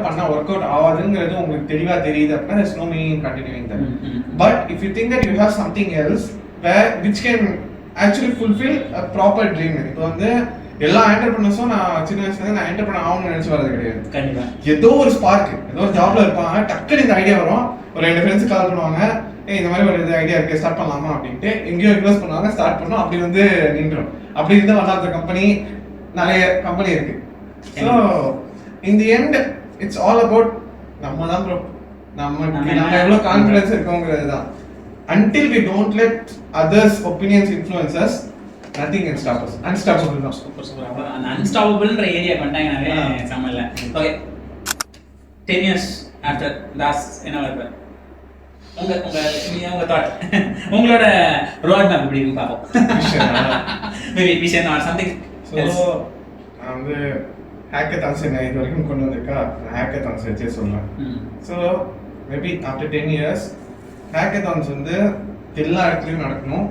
பண்ணா ஒர்க் அவுட் ஆகாதுங்கிறது உங்களுக்கு தெளிவா தெரியுது அப்படின்னா there's no meaning in continuing that. But if you think that you have something else which can actually fulfill a proper dream. இப்போ எல்லா என்டர்பிரினர்ஸும் நான் சின்ன வயசுல நான் என்டர்பிரினர் ஆகணும்னு நினைச்சு வரது கிடையாது. கண்டிப்பா ஏதோ ஒரு ஸ்பார்க், ஏதோ ஒரு ஜாப்ல இருப்பாங்க, டக்குனு இந்த ஐடியா வரும், ஒரு 2 ஃப்ரெண்ட்ஸ் கால் பண்ணுவாங்க, இந்த மாதிரி ஒரு ஐடியா இருக்கு ஸ்டார்ட் பண்ணலாமா அப்படின்ட்டு எங்கேயோ இன்வெஸ்ட் பண்ணுவாங்க, ஸ்டார்ட் பண்ணோம், அப்படி நின்றோம். அப்படி இருந்தா வளர்ந்த கம்பெனி நிறைய கம்பெனி இருக்கு. So in the end it's all about நம்ம தான் ப்ரோ, நம்ம எவ்வளோ கான்ஃபிடன்ஸ் இருக்கோங்கிறது தான். Until we don't let others' opinions influence us, nothing can stop us. Unstoppable தான். Super super. அந்த அன்ஸ்டாப்பபிள்ன்ற ஏரியா பண்ணிட்டாங்கனாவே சமல்ல. ஓகே, 10 years after தாஸ் என்ன வருது? உங்க தாட், உங்களோட ரோட் மேப் எப்படி இருக்கு பாப்போம். Maybe vision or something. So நான் ஹேக்கத்தான்ஸ் என்ன இது வரைக்கும் கொண்டு வந்திருக்கா, நான் ஹேக்கத்தான்ஸ் வச்சே சொல்றேன். So maybe after 10 years hackathons எல்லா இடத்துலையும் நடக்கணும்,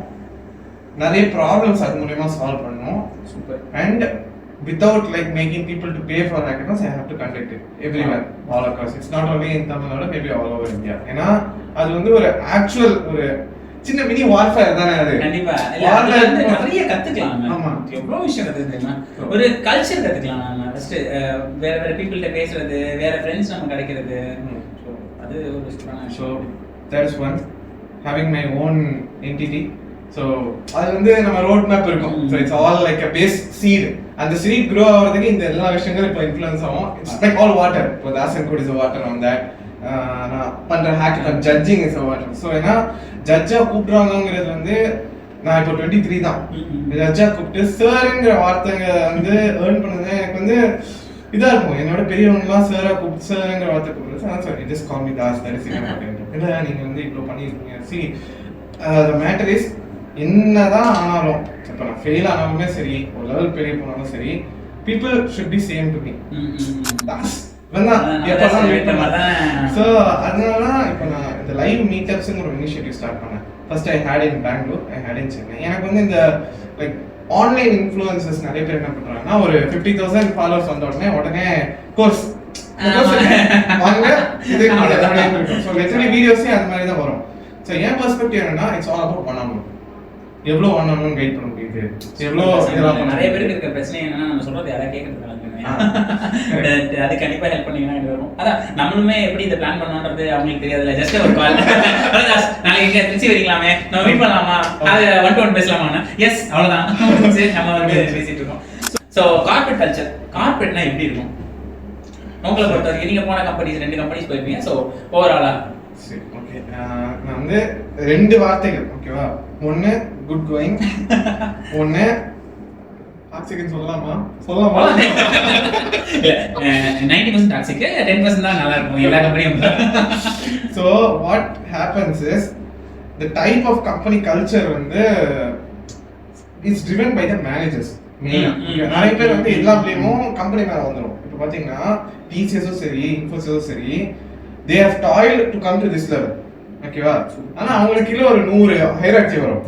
நிறைய ப்ராப்ளம்ஸ் அது மூலமா சால்வ் பண்ணணும். Super. And without like making people to pay for hackathons, I have to conduct it everywhere, all across. It's not only in Tamil Nadu, maybe all over India. ஏன்னா அது ஒரு ஆக்சுவல் ஒரு சின்ன mini warfare தானே அது. கண்டிப்பா நிறைய கத்துக்கலாம். ஆமா, எவ்வளவு விஷயம் கத்துக்கலாம். ஒரு கல்ச்சர் கத்துக்கலாம். நம்ம ஃபர்ஸ்ட் வேற பீப்பிள்ட்ட பேசுறது, வேற ஃப்ரெண்ட்ஸ் நம்ம கிடைக்கிறது, அது ஒரு strong. So that is one, having my own entity. So அது நம்ம ரோட் மேப் இருக்கும். So it's all like a base seed. அந்த seed grow ஆகிறதுக்கு இந்த எல்லா விஷயங்களும் இப்போ இன்ஃப்ளூயன்ஸ் ஆகும். It's like all water. இப்போ தாசன் code is a water on that. நான் பண்ற hackathon judging is a water. So ஏன்னா ஜட்ஜா கூப்பிடுறாங்கங்கிறது நான் இப்போ 23 தான். ஜட்ஜா கூப்பிட்டு சார்ங்கிற வார்த்தைங்க ஏர்ன் பண்ணது எனக்கு இதா இருக்கும். என்னோட பெரியவங்கலாம் சாரா கூப்பிட்டு சார்ங்கிற வார்த்தை கூப்பிடுறது. Sir just call me Das, that is enough. இல்ல நீங்க இவ்வளவு பண்ணிருக்கீங்க. சி the matter is என்னதான் ஆனாலும், இப்போ நான் ஃபெயில் ஆனாலுமே சரி, ஒரு லெவல் பெரிய போனாலும் சரி, people should be same to me. Thus so அதனால இப்போ நான் இந்த லைவ் மீட்டப்ஸ்ங்கிற ஒரு இனிஷியேட்டிவ் ஸ்டார்ட் பண்ணேன். First I had in Bangalore, I had in Chennai. எனக்கு இந்த லைக் ஆன்லைன் இன்ஃப்ளூயன்சஸ் நிறைய பேர் என்ன பண்றாங்கன்னா, ஒரு 50,000 ஃபாலோவர்ஸ் வந்த உடனே கோர்ஸ் வாங்க இது அப்படின்னு இருக்கும். ஸோ லிட்டரலி வீடியோஸே அது மாதிரி தான் வரும். ஸோ என் பெர்ஸ்பெக்டிவ் என்னன்னா, it's all about one on one. எவ்வளோ ஒன் ஆன் ஒன் கைட் பண்ண முடியுது, எவ்வளோ நிறைய பேருக்கு இருக்க பிரச்சனை என்னன்னா, நம்ம சொல்றது யாராவது கேட்கறது அது கண்டிப்பா ஹெல்ப் பண்ணீங்கன்னா இது வரும். அதான் நம்மளுமே எப்படி இதை பிளான் பண்ணணும்ன்றது அவங்களுக்கு தெரியாதுல்ல. ஜஸ்ட் ஒரு கால், நாளைக்கு எங்க திருச்சி வரீங்களாமே, நம்ம மீட் பண்ணலாமா, அது 1-to-1 பேசலாமா, எஸ் அவ்வளவுதான் நம்ம பேசிட்டு இருக்கோம். ஸோ கார்பரேட் கல்ச்சர், கார்பரேட்னா எப்படி இருக்கும் உங்களை பொறுத்த வரைக்கும்? நீங்க போன கம்பெனிஸ் 2 கம்பெனிஸ் போயிருப்பீங்க. ஸோ ஓவராலா சரி ஓகே, நான் 2 வார்த்தைகள் ஓகேவா, ஒன்னு குட் கோயிங், ஒன்னு டாக்ஸிக்னு சொல்லலாமா? 90% டாக்ஸிக், 10% தான் நல்லா இருக்கும் எல்லா கம்பெனியும். So what happens is the type of company culture is driven by the managers. நிறைய பேர் எல்லா பிளேமும் கம்பெனி மேல வந்துரும். இப்போ பாத்தீங்கன்னா டிசிஎஸும் சரி, இன்ஃபோசிஸும் சரி, they have toiled to come to this level. ஓகேவா? ஆனா அவங்களுக்கு கீழே ஒரு 100 ஹைரார்கி வரும்.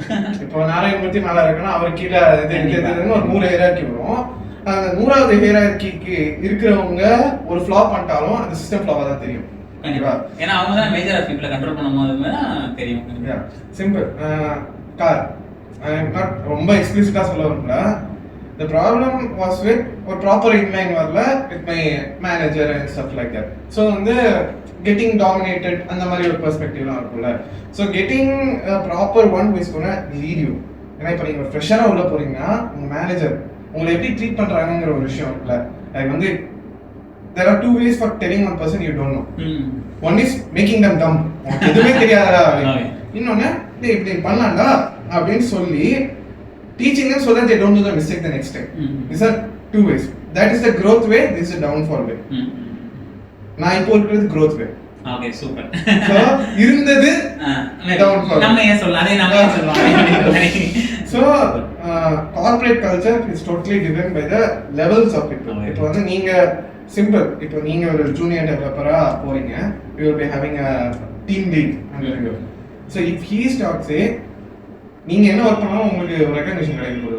இப்போ நாராயணமூர்த்தி மேல இருக்குன்னா அவர் கீழே ஒரு 100 ஹைரார்கி வரும். அந்த 100வது ஹைரார்கிக்கு இருக்கிறவங்க ஒரு ஃப்ளா பண்ணிட்டாலும் அந்த சிஸ்டம் ஃப்ளாவா தான் தெரியும். கண்டிப்பா, ஏன்னா அவங்க தான் மேஜர் ஆஃப் பீப்பிளை கண்ட்ரோல் பண்ணும்போது தான் தெரியும். சிம்பிள் கார், நாட் ரொம்ப எக்ஸ்பிளிசிட்டா சொல்ல வரல. The problem was with ஒரு ப்ராப்பர் இன்லைன் வரல with my manager and stuff like that. So getting dominated அந்த மாதிரி ஒரு பெர்ஸ்பெக்டிவ்லாம் இருக்கும்ல. So getting a proper one who is going to lead you. ஏன்னா இப்போ நீங்க ஃப்ரெஷரா உள்ள போறீங்கன்னா உங்க மேனேஜர் உங்களை எப்படி ட்ரீட் பண்றாங்கங்கிற ஒரு விஷயம் இருக்குல்ல. அது there are 2 ways for telling one person you don't know. One is making them dumb. எதுவுமே தெரியாதடா. இன்னொன்னு இப்படி பண்ணலாம்டா அப்படின்னு சொல்லி teaching them so that they don't do the mistake the next time. These are two ways. That is the growth way, this is the downfall way. நான் இப்போ இருக்கிறது growth way. Okay super. So இருந்தது downfall. நம்ம ஏன் சொல்லலாம், அதே நம்ம ஏன் சொல்லலாம். So corporate culture is totally driven by the levels of people. இப்போ வந்து நீங்க simple, இப்போ நீங்க ஒரு junior developer-ஆ போறீங்க, you will be having a team lead under you. So if he starts say நீங்க என்ன வர்க் பண்ணாலும் உங்களுக்கு ஒரு ரெகக்னிஷன் கிடைக்க போகுது.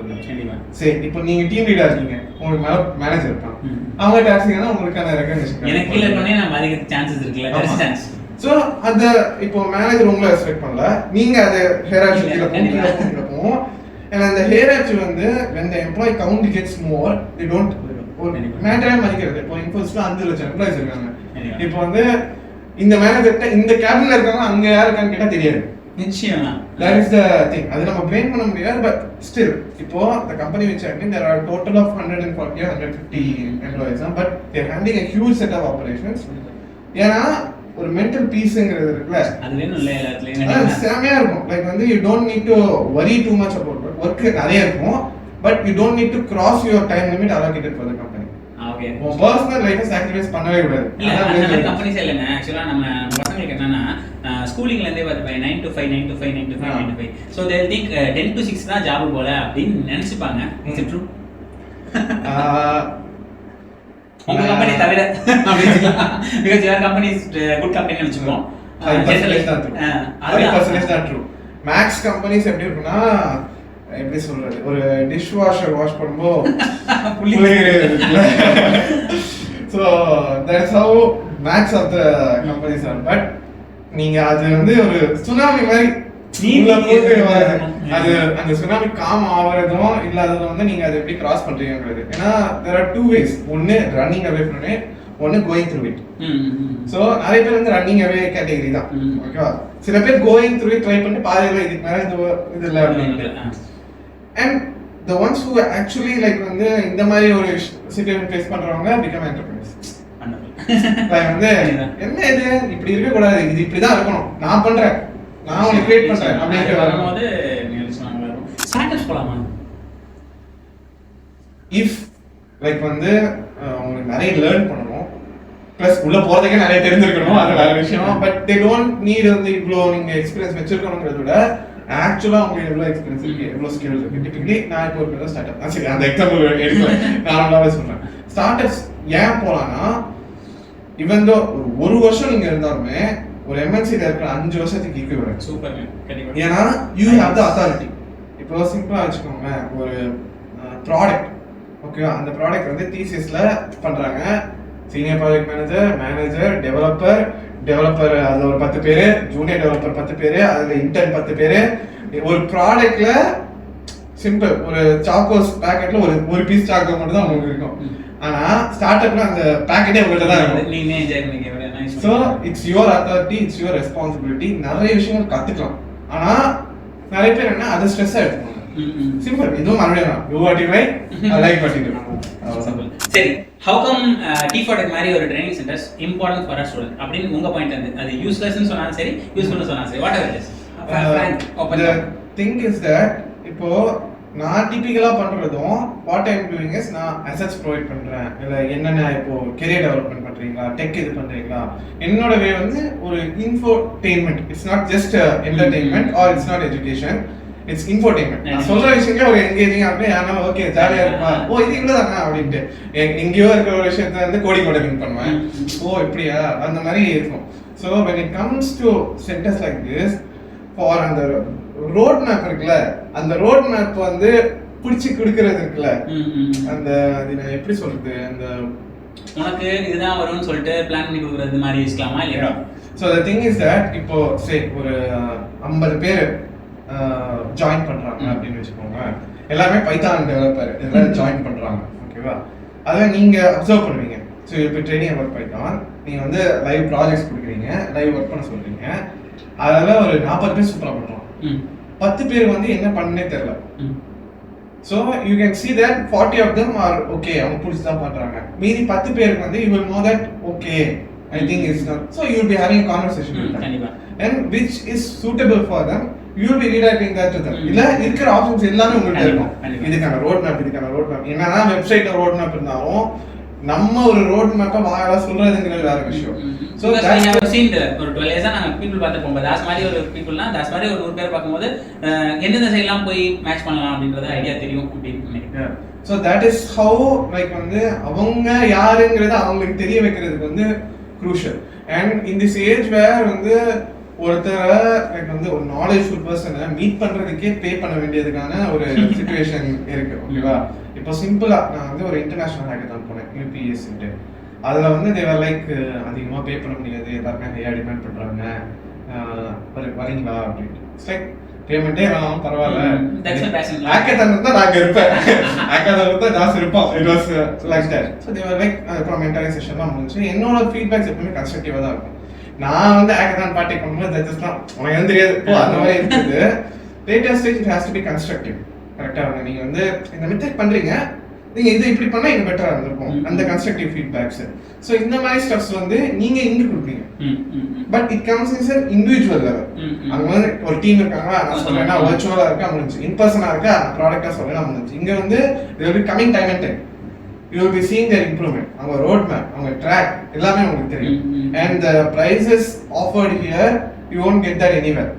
சரி இப்போ நீங்க டீம் லீடரா இருக்கீங்க, உங்களுக்கு மேனேஜர் இருப்பான், அவங்க டாஸ்க்னா உங்களுக்கான ரெகக்னிஷன் எனக்கு கீழ இருக்கனே நான் மதிக்க சான்சஸ் இருக்குல, there is chance. சோ அந்த இப்போ மேனேஜர் உங்களை ரெஸ்பெக்ட் பண்ணல, நீங்க அது ஹியரார்ச்சில போவோம். and அந்த ஹியரார்ச்சி வந்து when the employee count gets more, they don't மேட்டரே மதிக்கிறது. இப்போ இன்ஃபோசிஸ்ல 5 லட்சம் எம்ப்ளாயிஸ் இருக்காங்க. இப்போ வந்து இந்த மேனேஜர்ட்ட இந்த கேபின்ல இருக்காங்க, அங்க யார் இருக்கான்னு கேட்டா தெரியாது. நிச்சயமா that is the thing. அது நம்ம ப்ளேம் பண்ண முடியாது. but still இப்போ the company which I mean there are total of 140 or 150 employees, but they are handling a huge set of operations. ஏன்னா ஒரு மென்டல் பீஸ்ங்கிறது இருக்குல்ல, அது வேணும் இல்ல எல்லாத்துலயும் செமையா இருக்கும். லைக் வந்து you don't need to worry too much about work. நிறைய இருக்கும், but you don't need to cross your time limit allocated for the company. Okay உன் பர்சனல் லைஃபை சாக்ரிஃபைஸ் பண்ணவே கூடாது. இல்ல அந்த மாதிரி கம்பெனிஸ் இல்லங்க. एक्चुअली நம்ம பசங்களுக்கு என்னன்னா ஸ்கூலிங்ல இருந்தே பாத்து 9 to 5 9 to 5 9 to 5 9 to 5, so they will think 10 to 6 தான் ஜாப் போல அப்படினு நினைச்சுப்பாங்க. Is it true? உங்க கம்பெனி தவிர அப்படிங்களா? because your company is good company நினைச்சுப்போம். 5% தான் ட்ரூ. 5% தான் ட்ரூ. மேக்ஸ் கம்பெனிஸ் எப்படி இருக்குன்னா, எப்படி சொல்றது, ஒரு டிஷ் வாஷர் வாஷ் பண்ணும்போது so that's how max of the companies are. but நீங்க அது வந்து ஒரு சுனாமி மாதிரி நீங்க போட்டு அது அந்த சுனாமி காம் ஆவறதும் இல்லாததும் வந்து நீங்க அதை எப்படி கிராஸ் பண்றீங்கங்கிறது. ஏன்னா there are two ways. ஒன்னு running away from it, ஒன்னு going through it. so நிறைய பேர் வந்து running away கேட்டகரி தான். ஓகேவா? சில பேர் going through it ட்ரை பண்ணி பாதியில இதுக்கு மேல இது இல்ல அப்படின்னு. and the ones who actually like வந்து இந்த மாதிரி ஒரு சிச்சுவேஷன் ஃபேஸ் பண்றவங்க become entrepreneurs. லைக் வந்து என்ன இது இப்படி இருக்க கூடாது, இது இப்படி தான் இருக்கணும், நான் பண்றேன், நான் ஒன்னு கிரியேட் பண்றேன் அப்படிங்க வரும்போது நீங்க சொன்னாங்க ஸ்டார்ட்அப்ஸ் போலாமா? if லைக் வந்து உங்களுக்கு நிறைய லேர்ன் பண்ணணும், ப்ளஸ் உள்ள போறதுக்கே நிறைய தெரிஞ்சிருக்கணும், அது வேற விஷயம். பட் தே டோன்ட் நீட் வந்து இவ்வளோ நீங்க எக்ஸ்பீரியன்ஸ் வச்சிருக்கணுங்கிறத விட ஆக்சுவலா உங்களுக்கு எவ்வளவு எக்ஸ்பீரியன்ஸ் இருக்கு, எவ்வளவு ஸ்கில்ஸ் இருக்கு. டிபிக்கலி நான் இப்போ ஒரு ஸ்டார்ட் அப், சரி அந்த எக்ஸாம்பிள் எடுக்கல, நார்மலாவே சொல்றேன். ஸ்டார்ட் அப்ஸ் ஏன் போலாம்னா, ஈவன் தோ ஒரு வருஷம் நீங்க இருந்தாலுமே ஒரு எம்என்சில இருக்கிற 5 வருஷத்துக்கு ஈக்குவலன்ட். சூப்பர் கண்டிப்பா. ஏன்னா யூ ஹேவ் தி அத்தாரிட்டி. இப்போ சிம்பிளா வச்சுக்கோங்க, ஒரு ப்ராடக்ட் ஓகேவா, அந்த ப்ராடக்ட் வந்து தீசிஸ்ல பண்றாங்க, சீனியர் ப்ராஜெக்ட் மேனேஜர் டெவலப்பர் அதுல ஒரு 10 பேரு, ஜூனியர் டெவலப்பர் 10 பேரு, அதுல இன்டர்ன் 10 பேரு. ஒரு ப்ராடக்ட்ல சிம்பிள் ஒரு சாக்கோஸ் பாக்கெட்ல ஒரு பீஸ் சாக்கோ மட்டும் தான் உங்களுக்கு இருக்கும். ஆனா ஸ்டார்ட் அப்ல அந்த பாக்கெட்டே உங்கள்ட்ட தான் இருக்கும். நீங்க என்ஜாய் பண்ணீங்க. So it's your authority, it's your responsibility. நிறைய விஷயங்கள் கத்துக்கலாம். ஆனா நிறைய பேர் என்ன அது ஸ்ட்ரெஸ்ஸா எடுத்துப்பாங்க. சிம்பிள், இதுவும் மறுபடியும் you what you like, I like what you to. சரி, how come T4Tech மாதிரி ஒரு training centres important for a student அப்படின்னு உங்க பாயிண்ட் வந்து அது யூஸ்லெஸ்னு சொன்னாலும் சரி, யூஸ்ஃபுல்னு சொன்னாலும் சரி, whatever it is. the thing is that இப்போ நான் டிபிக்கலா பண்றதும் what I am doing is நான் அசெட்ஸ் ப்ரொவைட் பண்றேன், இல்ல என்னென்ன இப்போ கெரியர் டெவலப்மெண்ட் பண்றீங்களா, டெக் இது பண்றீங்களா. என்னோட வே வந்து ஒரு infotainment. It's not just entertainment or it's not education, it's infotainment. நான் சொல்ற விஷயங்களே ஒரு என்கேஜிங்கா இருக்கும். யாரும் ஓகே ஜாலியா இருப்பா, ஓ இது இவ்வளவுதானா அப்படின்ட்டு. எங்கேயோ இருக்கிற ஒரு விஷயத்த வந்து கோடிங் கூட திங்க் பண்ணுவேன், ஓ இப்படியா, அந்த மாதிரி இருக்கும். So when it comes to centers like this, for அந்த ரோட் மேப் இருக்குல்ல, அந்த ரோட் மேப் வந்து பிடிச்சி கொடுக்கறது இருக்குல்ல, அந்த அது நான் எப்படி சொல்றது, அந்த உனக்கு இதுதான் வரும்னு சொல்லிட்டு பிளான் பண்ணி கொடுக்கறது மாதிரி இஸ்லாமா இல்லையா? So the thing is that இப்போ சரி ஒரு 50 பேர் ஜாயின் பண்றாங்க அப்படின்னு வச்சுக்கோங்க, எல்லாமே பைத்தான் டெவலப்பர் இதெல்லாம் ஜாயின் பண்றாங்க. ஓகேவா? அதை நீங்க அப்சர்வ் பண்ணுவீங்க. ஸோ இப்போ ட்ரைனிங் ஒர்க் பைத்தான் நீங்க வந்து லைவ் ப்ராஜெக்ட்ஸ் கொடுக்குறீங்க, லைவ் ஒர்க் பண்ண சொல்றீங்க. அதில் ஒரு 40 பேர் சூப்பராக பண்ணுறோம், 10 பேர் வந்து என்ன பண்ணே தெரியல. So you can see that 40 of them are okay, அவங்க பிடிச்சி தான் பண்றாங்க. மீதி 10 பேருக்கு வந்து you will know that okay I think it's not, so you will be having a conversation with them and which is suitable for them, you will be redirecting that to them. இல்ல இருக்கிற options எல்லாமே உங்கள்ட்ட இருக்கும். இதுக்கான road map என்னன்னா வெப்சைட்ல road map இருந்தாலும் நம்ம ஒரு ரோட் மேப்பை வாயால சொல்றதுங்கிறது வேற விஷயம். So that we have seen ஒரு 12 இயர்ஸா நாங்க people பார்த்து போகும்போது தாஸ் மாதிரி ஒரு பீப்புள்னா தாஸ் மாதிரி ஒரு 100 பேர் பார்க்கும்போது எந்தெந்த சைடுலாம் போய் மேட்ச் பண்ணலாம் அப்படிங்கறது ஐடியா தெரியும் அப்படின்னு நினைக்கிறேன். So that is how like வந்து அவங்க யாருங்கறத அவங்களுக்கு தெரிய வைக்கிறதுக்கு வந்து crucial. And in this age where வந்து ஒருத்தர லைக் வந்து ஒரு நாலேஜ்ஃபுல் பர்சனை மீட் பண்றதுக்கே பே பண்ண வேண்டியதுக்கான ஒரு சிச்சுவேஷன் இருக்கு. ஓகேவா? இப்போ சிம்பிளா நான் வந்து ஒரு இன்டர்நேஷனல் ஹேக்கத்தான் போனேன் UPS. அதுல வந்து தேவர் லைக் அதிகமா பே பண்ண முடியாது, எல்லாருமே ஹையா டிமாண்ட் பண்றாங்க, வரீங்களா அப்படின்னு. இட்ஸ் லைக் பேமெண்டே வேணாம் பரவாயில்ல, ஹேக்கத்தான் இருந்தா நாங்க இருப்பேன், ஹேக்கத்தான் இருந்தா ஜாஸ்தி இருப்போம். It was like that. So they were like அப்புறம் மென்டரிங் செஷன்லாம் முடிஞ்சு என்னோட ஃபீட்பேக்ஸ் எப்பவுமே கன்ஸ்ட்ரக்டிவா தான் இருக்கும். நான் வந்து ஹேக்கத்தான் பார்ட்டி பண்ணும்போது ஜட்ஜஸ்லாம் உனக்கு எதுவும் தெரியாது போ அந்த மாதிரி இருக்குது. Later stage it has to be constructive. கரெக்டா நீங்க வந்து இந்த மிஸ்டேக் பண்றீங்க, நீங்க இது இப்படி பண்ணா இது பெட்டரா இருந்திருக்கும், அந்த கன்ஸ்ட்ரக்டிவ் ஃபீட்பேக்ஸ். சோ இந்த மாதிரி ஸ்டெப்ஸ் வந்து நீங்க இங்க கொடுப்பீங்க. But it comes in an individual level. அங்க வந்து ஒரு டீம் இருக்காங்க, நான் சொல்றேன்னா வர்ச்சுவலா இருக்கா முடிஞ்சு, இன் பர்சனா இருக்கா ப்ராடக்ட்டா சொல்றேன்னா முடிஞ்சு. இங்க வந்து they will be coming time and time. You will be seeing their improvement. அவங்க road map, அவங்க track எல்லாமே உங்களுக்கு தெரியும். And the prices offered here you won't get that anywhere.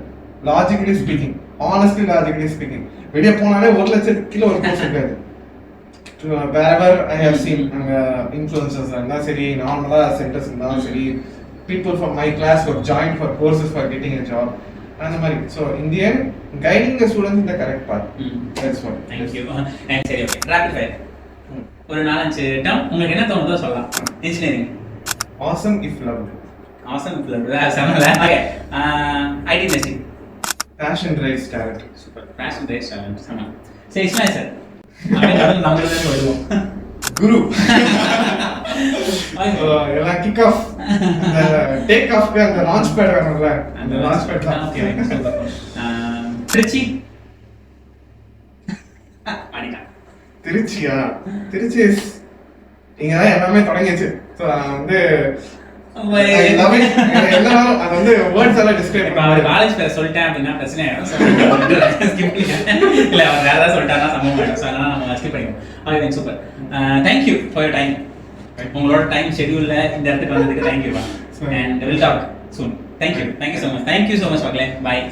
Logically speaking, honestly logically speaking, வெளிய போனாலே 1 லட்சம் kilo ஒரு course இருக்காது. Wherever I have seen influencers இருந்தாலும் சரி, நார்மலா சென்டர்ஸ் இருந்தாலும் சரி, people from my class who have joined for courses for getting a job அந்த மாதிரி. So in the end, guiding the students in the correct path. That's what. Thank you. And சரி, okay, rapid fire. ஒரு 4-5 term உங்களுக்கு என்ன தோணுதோ சொல்லலாம். Engineering awesome if loved. awesome if loved. சமல. Okay. IT industry. Passion drives talent. Super. Passion drives talent. சம. சரி, Ismail sir. அவன் நம்மளே தான் வருவோம். குரு. எல்லாம் கிக் ஆஃப் டேக் ஆஃப் அந்த லான்ச் பேட் வேணும்ல, அந்த லான்ச் பேட் தான். Okay, super. திருச்சி. அடிடா. திருச்சியா? திருச்சி இங்க தான் எல்லாமே தொடங்கிச்சு. ஸோ வந்து எல்லாமே எல்லாரும் அது வந்து வேர்ட்ஸ் எல்லாம் டிஸ்கிரைப் இப்போ அவர் காலேஜ் பேர் சொல்லிட்டேன் அப்படின்னா பிரச்சனை ஆயிடும். இல்லை அவர் வேற ஏதாவது சொல்லிட்டாருன்னா சம்பவம் ஆயிடும். ஸோ அதனால நம்ம ஸ்கிப் பண்ணிடுவோம். Okay, super. Thank you for your time. உங்களோட டைம் ஷெட்யூல்ல இந்த இடத்துக்கு வந்ததுக்கு thank you. And will talk soon. Thank you so much. Thank you so much மக்களே. பாய்.